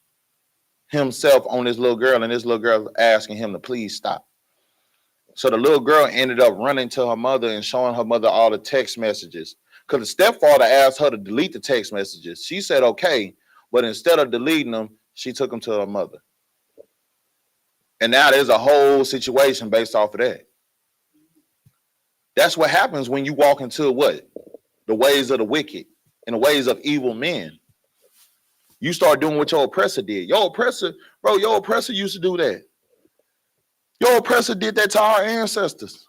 himself on this little girl, and this little girl is asking him to please stop. So the little girl ended up running to her mother and showing her mother all the text messages. Because the stepfather asked her to delete the text messages. She said, okay, but instead of deleting them, she took them to her mother. And now there's a whole situation based off of that. That's what happens when you walk into what? The ways of the wicked and the ways of evil men. You start doing what your oppressor did. Your oppressor used to do that. Your oppressor did that to our ancestors.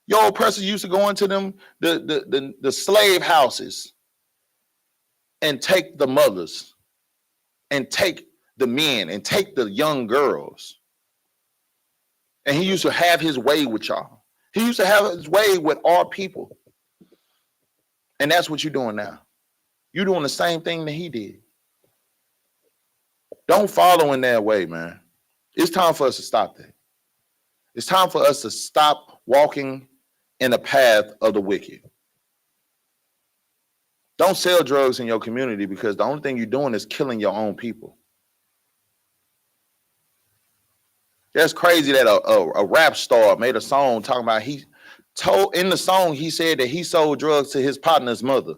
Your oppressor used to go into them, the slave houses and take the mothers and take the men and take the young girls. And he used to have his way with y'all. He used to have his way with our people. And that's what you're doing now. You're doing the same thing that he did. Don't follow in that way, man. It's time for us to stop that. It's time for us to stop walking in the path of the wicked. Don't sell drugs in your community, because the only thing you're doing is killing your own people. That's crazy that a rap star made a song talking about, in the song, he said that he sold drugs to his partner's mother.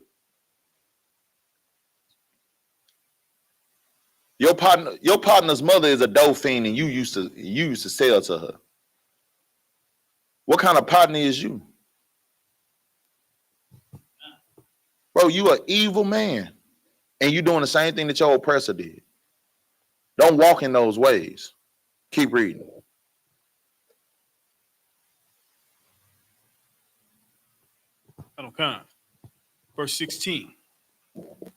Your partner's mother is a dope fiend, and you used to sell to her. What kind of partner is you? Bro, you an evil man, and you doing the same thing that your oppressor did. Don't walk in those ways. Keep reading. Okay. Verse 16.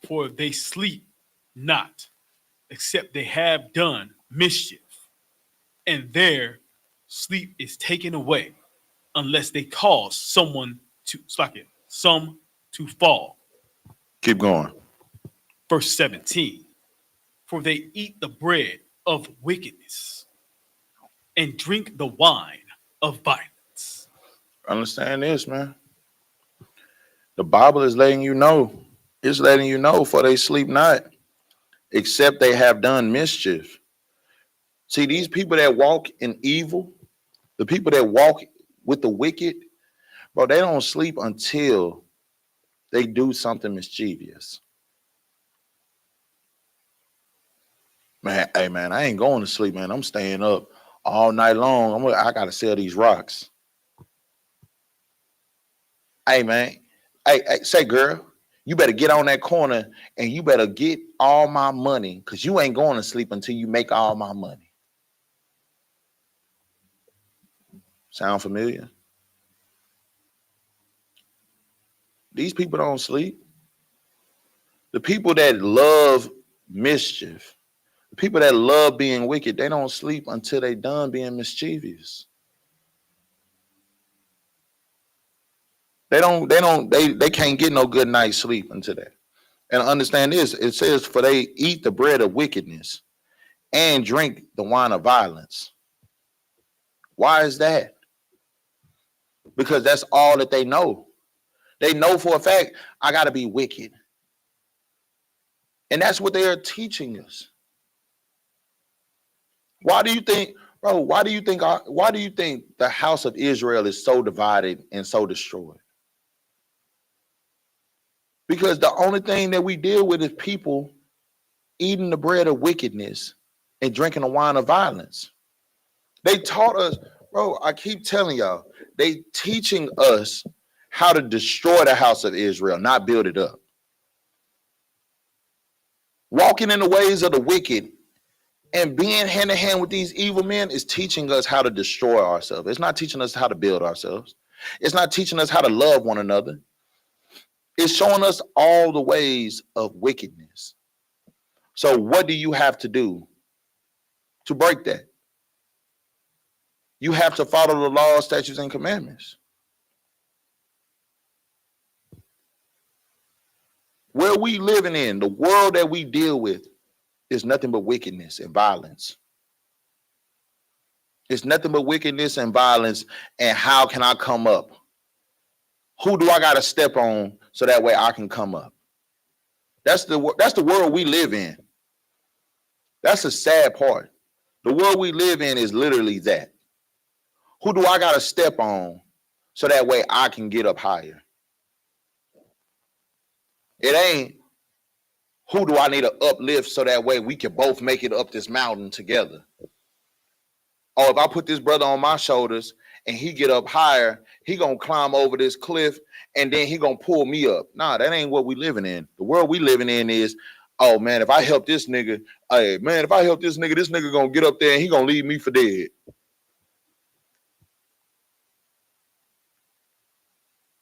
For they sleep not, except they have done mischief, and their sleep is taken away, unless they cause some to fall. Keep going. Verse 17. For they eat the bread of wickedness and drink the wine of violence. Understand this, man. The Bible is letting you know. It's letting you know, for they sleep not, except they have done mischief. See, these people that walk in evil, the people that walk with the wicked, bro, they don't sleep until they do something mischievous. Man, hey, man, I ain't going to sleep, man. I'm staying up all night long. I got to sell these rocks. Hey, man. Hey, say, girl, you better get on that corner and you better get all my money, because you ain't going to sleep until you make all my money. Sound familiar? These people don't sleep. The people that love mischief, the people that love being wicked, they don't sleep until they done being mischievous. They can't get no good night's sleep until that. And understand this, it says, for they eat the bread of wickedness and drink the wine of violence. Why is that? Because that's all that they know. They know for a fact, I got to be wicked. And that's what they are teaching us. Why do you think, bro, why do you think the house of Israel is so divided and so destroyed? Because the only thing that we deal with is people eating the bread of wickedness and drinking the wine of violence. They taught us, bro, I keep telling y'all, they teaching us how to destroy the house of Israel, not build it up. Walking in the ways of the wicked and being hand in hand with these evil men is teaching us how to destroy ourselves. It's not teaching us how to build ourselves. It's not teaching us how to love one another. It's showing us all the ways of wickedness. So what do you have to do to break that? You have to follow the laws, statutes, and commandments. Where we living in, the world that we deal with, is nothing but wickedness and violence. It's nothing but wickedness and violence. And how can I come up? Who do I got to step on so that way I can come up? That's the world we live in. That's the sad part. The world we live in is literally that. Who do I got to step on so that way I can get up higher? It ain't who do I need to uplift so that way we can both make it up this mountain together. Or if I put this brother on my shoulders and he get up higher, he gonna climb over this cliff and then he gonna pull me up. Nah, that ain't what we living in. The world we living in is, oh man, if I help this nigga, hey man, if I help this nigga gonna get up there and he gonna leave me for dead.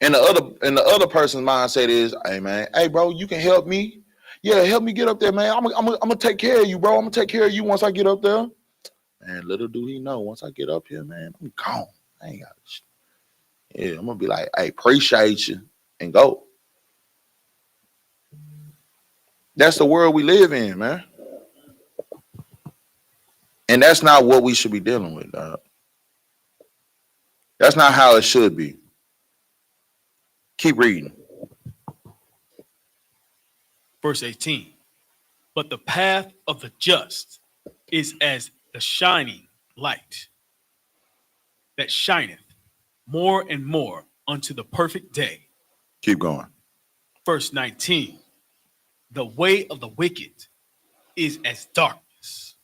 And the other person's mindset is, hey man, hey bro, you can help me. Yeah, help me get up there, man. I'm gonna take care of you, bro. I'm gonna take care of you once I get up there. And little do he know, once I get up here, man, I'm gone. I ain't got shit. Yeah, I'm gonna be like, hey, appreciate you, and go. That's the world we live in, man. And that's not what we should be dealing with, dog. That's not how it should be. Keep reading. Verse 18. But the path of the just is as the shining light that shineth more and more unto the perfect day. Keep going. Verse 19. The way of the wicked is as darkness.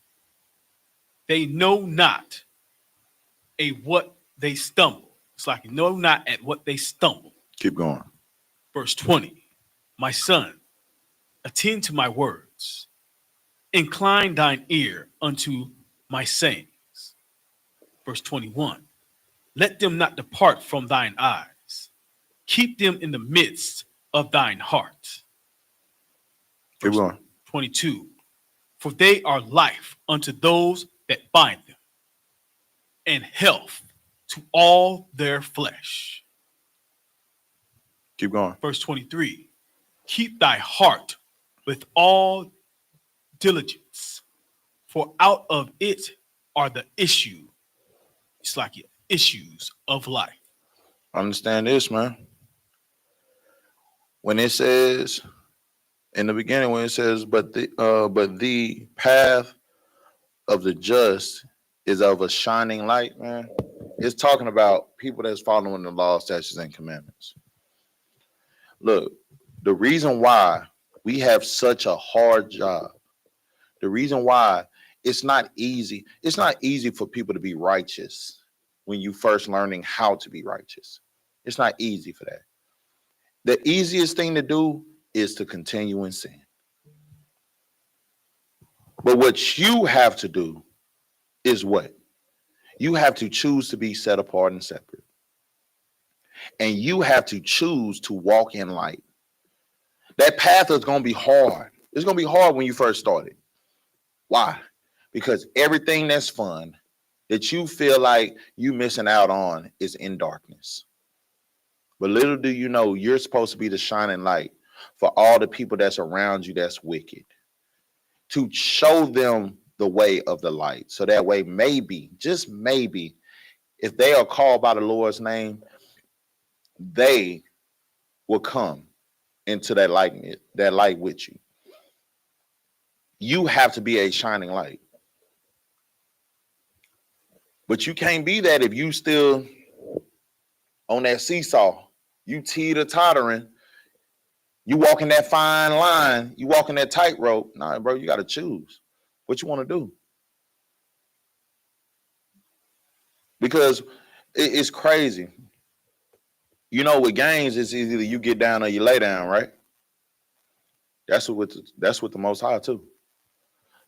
They know not what they stumble. It's like know not at what they stumble. Keep going. Verse 20. My son, attend to my words. Incline thine ear unto my sayings. Verse 21. Let them not depart from thine eyes. Keep them in the midst of thine heart. Keep going. 22. For they are life unto those that bind them, and health to all their flesh. Keep going. Verse 23. Keep thy heart with all diligence, for out of it are the issue. It's like issues of life. Understand this, man. When it says in the beginning, when it says, but the path of the just is of a shining light, man, it's talking about people that's following the law, statutes, and commandments. Look, the reason why we have such a hard job, the reason why it's not easy for people to be righteous when you first learning how to be righteous. It's not easy for that. The easiest thing to do is to continue in sin. But what you have to do is what? You have to choose to be set apart and separate. And you have to choose to walk in light. That path is going to be hard. It's going to be hard when you first started. Why? Because everything that's fun that you feel like you missing out on is in darkness. But little do you know, you're supposed to be the shining light for all the people that's around you that's wicked, to show them the way of the light. So that way, maybe, just maybe, if they are called by the Lord's name, they will come into that light with you. You have to be a shining light. But you can't be that if you still on that seesaw. You teeter-tottering. You walking that fine line. You walking that tightrope. Nah, bro, you got to choose what you want to do. Because it's crazy. You know, with gangs, it's either you get down or you lay down, right? That's what the Most High too.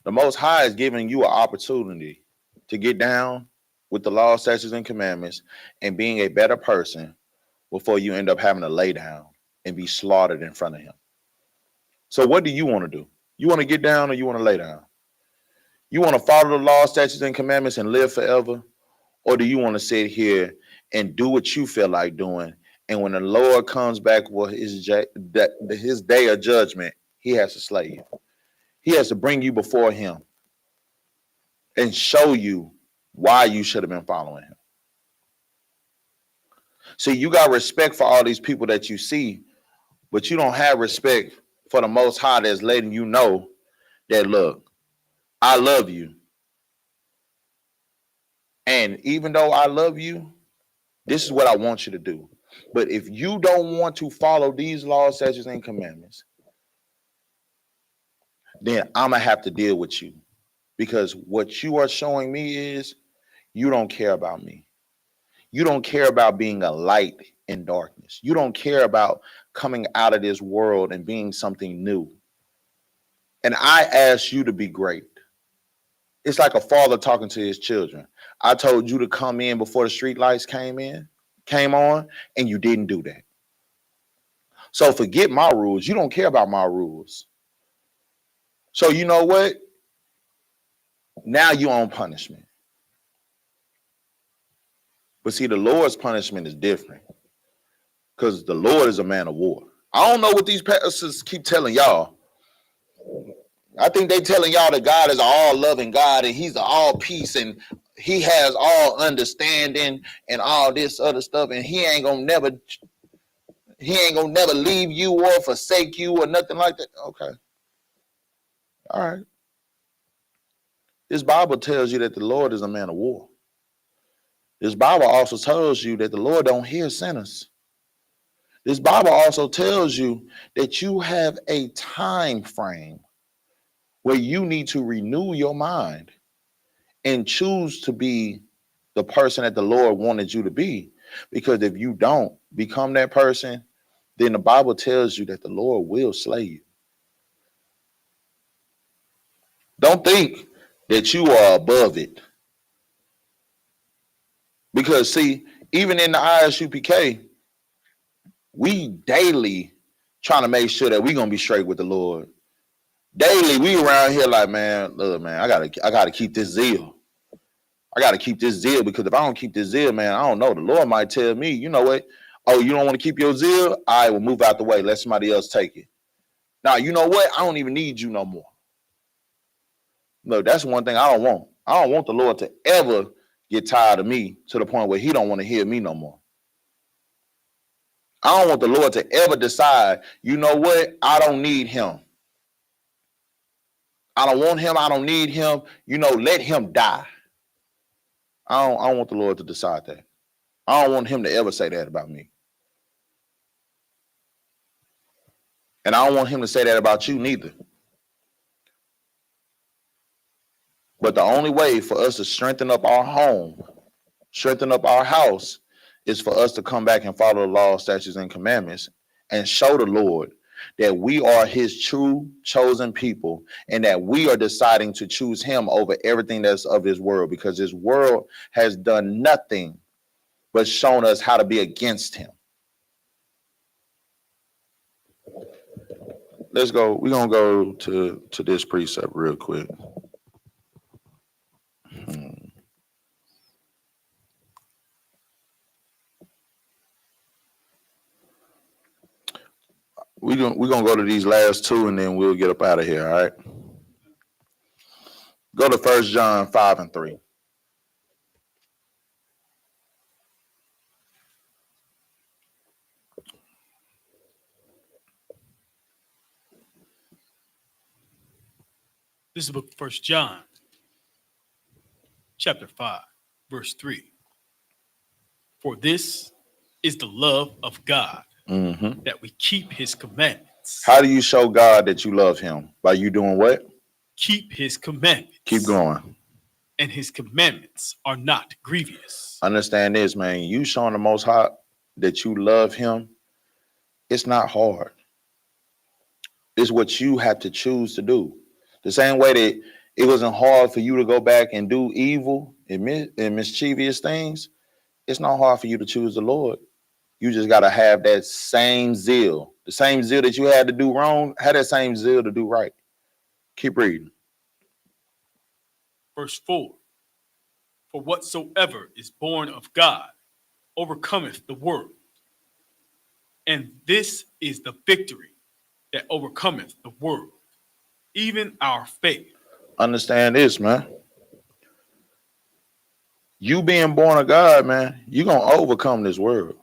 The Most High is giving you an opportunity to get down with the law, statutes, and commandments and being a better person before you end up having to lay down and be slaughtered in front of him. So what do you want to do? You want to get down or you want to lay down? You want to follow the law, statutes, and commandments and live forever? Or do you want to sit here and do what you feel like doing? And when the Lord comes back for his day of judgment, he has to slay you. He has to bring you before him and show you why you should have been following him. See, you got respect for all these people that you see, but you don't have respect for the Most High that's letting you know that, look, I love you. And even though I love you, this is what I want you to do. But if you don't want to follow these laws, statutes, and commandments, then I'm going to have to deal with you. Because what you are showing me is you don't care about me. You don't care about being a light in darkness. You don't care about coming out of this world and being something new. And I asked you to be great. It's like a father talking to his children. I told you to come in before the street lights came on, and you didn't do that. So forget my rules. You don't care about my rules. So you know what? Now you're on punishment. But see, the Lord's punishment is different because the Lord is a man of war. I don't know what these pastors keep telling y'all. I think they telling y'all that God is an all-loving God and he's an all-peace and he has all understanding and all this other stuff, and he ain't gonna never leave you or forsake you or nothing like that. Okay. All right. This Bible tells you that the Lord is a man of war. This Bible also tells you that the Lord don't hear sinners. This Bible also tells you that you have a time frame where you need to renew your mind and choose to be the person that the Lord wanted you to be. Because if you don't become that person, then the Bible tells you that the Lord will slay you. Don't think that you are above it. Because see, even in the I.S.U.P.K, we daily trying to make sure that we're gonna be straight with the Lord. Daily, we around here like, man, look, man, I gotta keep this zeal. I gotta keep this zeal, because if I don't keep this zeal, man, I don't know. The Lord might tell me, you know what? Oh, you don't want to keep your zeal? I will move out the way. Let somebody else take it. Now, you know what? I don't even need you no more. Look, that's one thing I don't want. I don't want the Lord to ever get tired of me to the point where he don't want to hear me no more. I don't want the Lord to ever decide, you know what? I don't need him. I don't want him. I don't need him. You know, let him die. I don't want the Lord to decide that. I don't want him to ever say that about me. And I don't want him to say that about you neither. But the only way for us to strengthen up our home, strengthen up our house, is for us to come back and follow the law, statutes, and commandments and show the Lord that we are his true chosen people and that we are deciding to choose him over everything that's of this world, because this world has done nothing but shown us how to be against him. Let's go. We're going to go to this precept real quick. We're gonna go to these last two and then we'll get up out of here, all right? Go to 1 John 5 and 3. This is the book of 1 John, chapter 5, verse 3. For this is the love of God, that we keep his commandments. How do you show God that you love him? By you doing what? Keep his commandments. Keep going. And his commandments are not grievous. Understand this, man. You showing the Most High that you love him, it's not hard. It's what you have to choose to do. The same way that it wasn't hard for you to go back and do evil and mischievous things, it's not hard for you to choose the Lord. You just got to have that same zeal. The same zeal that you had to do wrong, have that same zeal to do right. Keep reading. Verse 4. For whatsoever is born of God overcometh the world. And this is the victory that overcometh the world, even our faith. Understand this, man. You being born of God, man, you're going to overcome this world.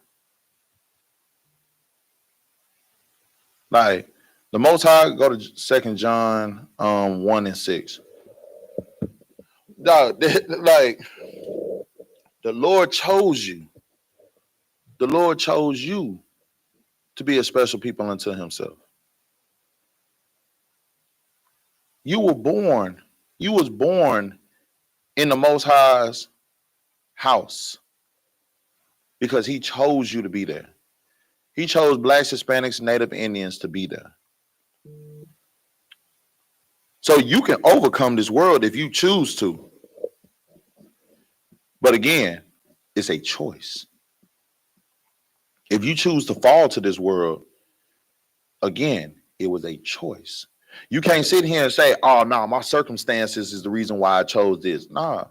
Like, the Most High, go to 2 John 1 and 6. Dog, like, the Lord chose you. The Lord chose you to be a special people unto himself. You was born in the Most High's house because he chose you to be there. He chose Blacks, Hispanics, Native Indians to be there. So you can overcome this world if you choose to. But again, it's a choice. If you choose to fall to this world, again, it was a choice. You can't sit here and say, oh, no, my circumstances is the reason why I chose this. Nah,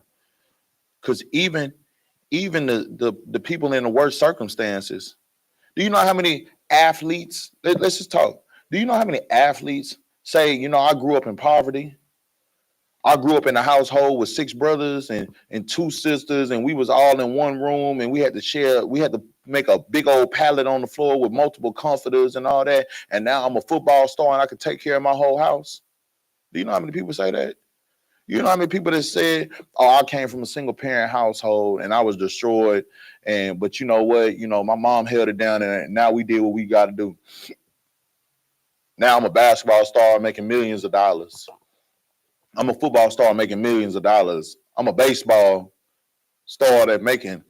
because even the people in the worst circumstances, do you know how many athletes, let's just talk. Do you know how many athletes say, you know, I grew up in poverty. I grew up in a household with 6 brothers and 2 sisters, and we was all in one room, and we had to make a big old pallet on the floor with multiple comforters and all that. And now I'm a football star and I could take care of my whole house. Do you know how many people say that? You know how many people that said, oh, I came from a single parent household and I was destroyed. But you know what? You know, my mom held it down and now we did what we got to do. Now I'm a basketball star making millions of dollars. I'm a football star making millions of dollars. I'm a baseball star that making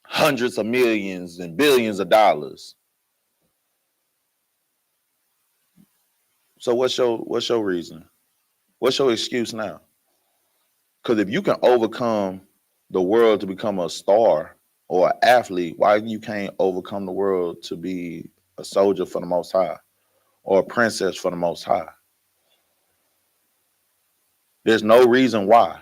hundreds of millions and billions of dollars. So what's your reason? What's your excuse now? Because if you can overcome the world to become a star or an athlete, why you can't overcome the world to be a soldier for the Most High or a princess for the Most High? There's no reason why.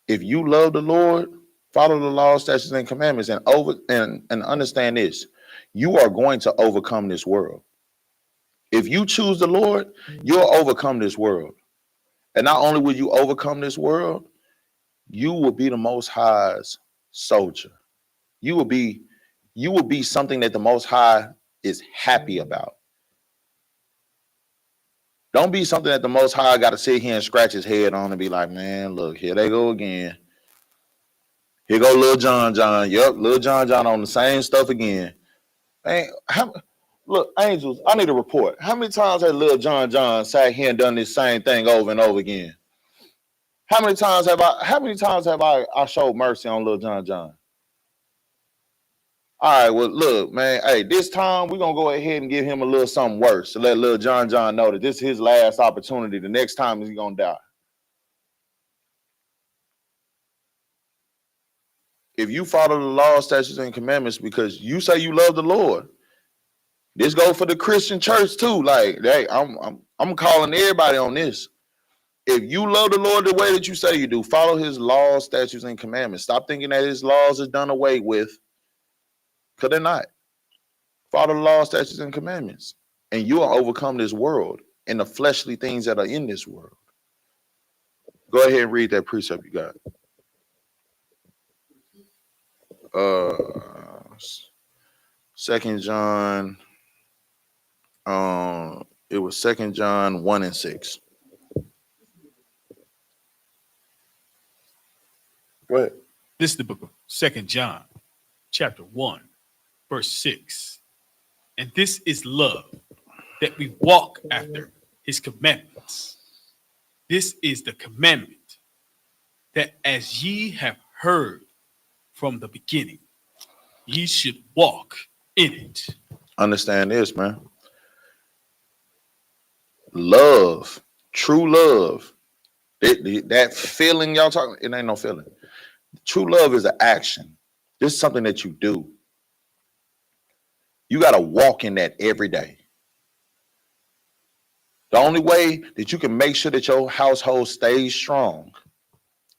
If you love the Lord, follow the laws, statutes, and commandments, and understand this, you are going to overcome this world. If you choose the Lord, you'll overcome this world. And not only will you overcome this world, you will be the Most High's soldier. You will be something that the Most High is happy about. Don't be something that the Most High got to sit here and scratch his head on and be like, man, look, here they go again. Here go Lil John. Yep, Lil John on the same stuff again. Man, look, angels, I need a report. How many times has Lil John sat here and done this same thing over and over again? How many times have I showed mercy on Lil John? All right, well, look, man, hey, this time we're going to go ahead and give him a little something worse to let Lil John know that this is his last opportunity. The next time he's going to die. If you follow the law, statutes, and commandments because you say you love the Lord, this goes for the Christian church too. Like, hey, I'm calling everybody on this. If you love the Lord the way that you say you do, follow his laws, statutes, and commandments. Stop thinking that his laws is done away with, because they're not. Follow the law, statutes, and commandments, and you will overcome this world and the fleshly things that are in this world. Go ahead and read that precept you got. Second John. It was 2 John 1 and 6. Go ahead. This is the book of 2 John, chapter 1, verse 6. And this is love, that we walk after his commandments. This is the commandment, that as ye have heard from the beginning, ye should walk in it. Understand this, man. Love, true love, that feeling y'all talking, it ain't no feeling. True love is an action. This is something that you do. You got to walk in that every day. The only way that you can make sure that your household stays strong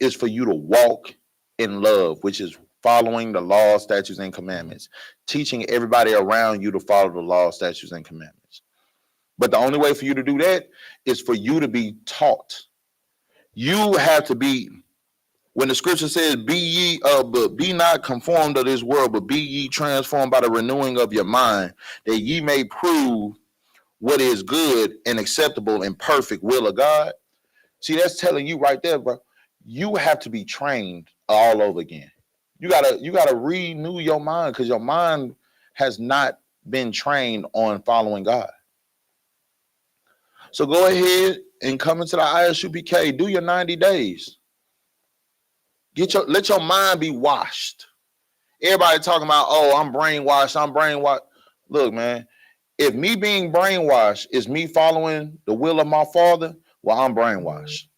is for you to walk in love, which is following the law, statutes, and commandments, teaching everybody around you to follow the law, statutes, and commandments. But the only way for you to do that is for you to be taught. You have to be, when the scripture says, be not conformed to this world, but be ye transformed by the renewing of your mind, that ye may prove what is good and acceptable and perfect will of God. See, that's telling you right there, bro. You have to be trained all over again. You gotta renew your mind, because your mind has not been trained on following God. So go ahead and come into the I.S.U.P.K. Do your 90 days. Let your mind be washed. Everybody talking about, oh, I'm brainwashed. Look, man, if me being brainwashed is me following the will of my Father, well, I'm brainwashed.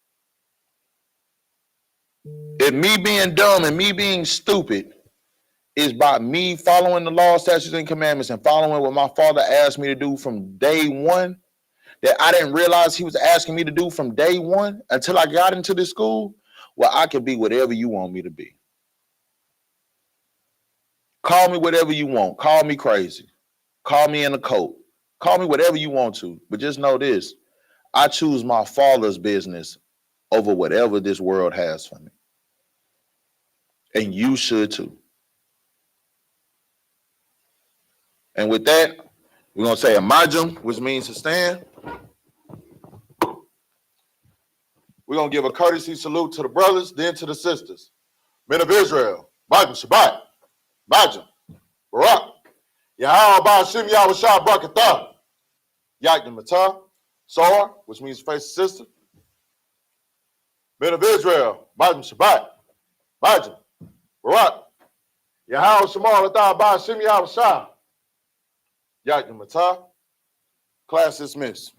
If me being dumb and me being stupid is by me following the law, statutes, and commandments and following what my Father asked me to do from day one, that I didn't realize he was asking me to do from day one until I got into this school, well, I can be whatever you want me to be. Call me whatever you want. Call me crazy. Call me in a coat. Call me whatever you want to. But just know this, I choose my Father's business over whatever this world has for me. And you should too. And with that, we're going to say a majum, which means to stand. We're going to give a courtesy salute to the brothers, then to the sisters. Men of Israel, Bible Shabbat, Majum, Barak, Yahweh Shem Yahweh Shah Brakatah, Yakdim Matah, Sora, which means face the sister. Men of Israel, Bible Shabbat, Majum, Barak, Yahweh Shemal Atah Shem Yahweh Shah, Yakdim Matah. Class dismissed.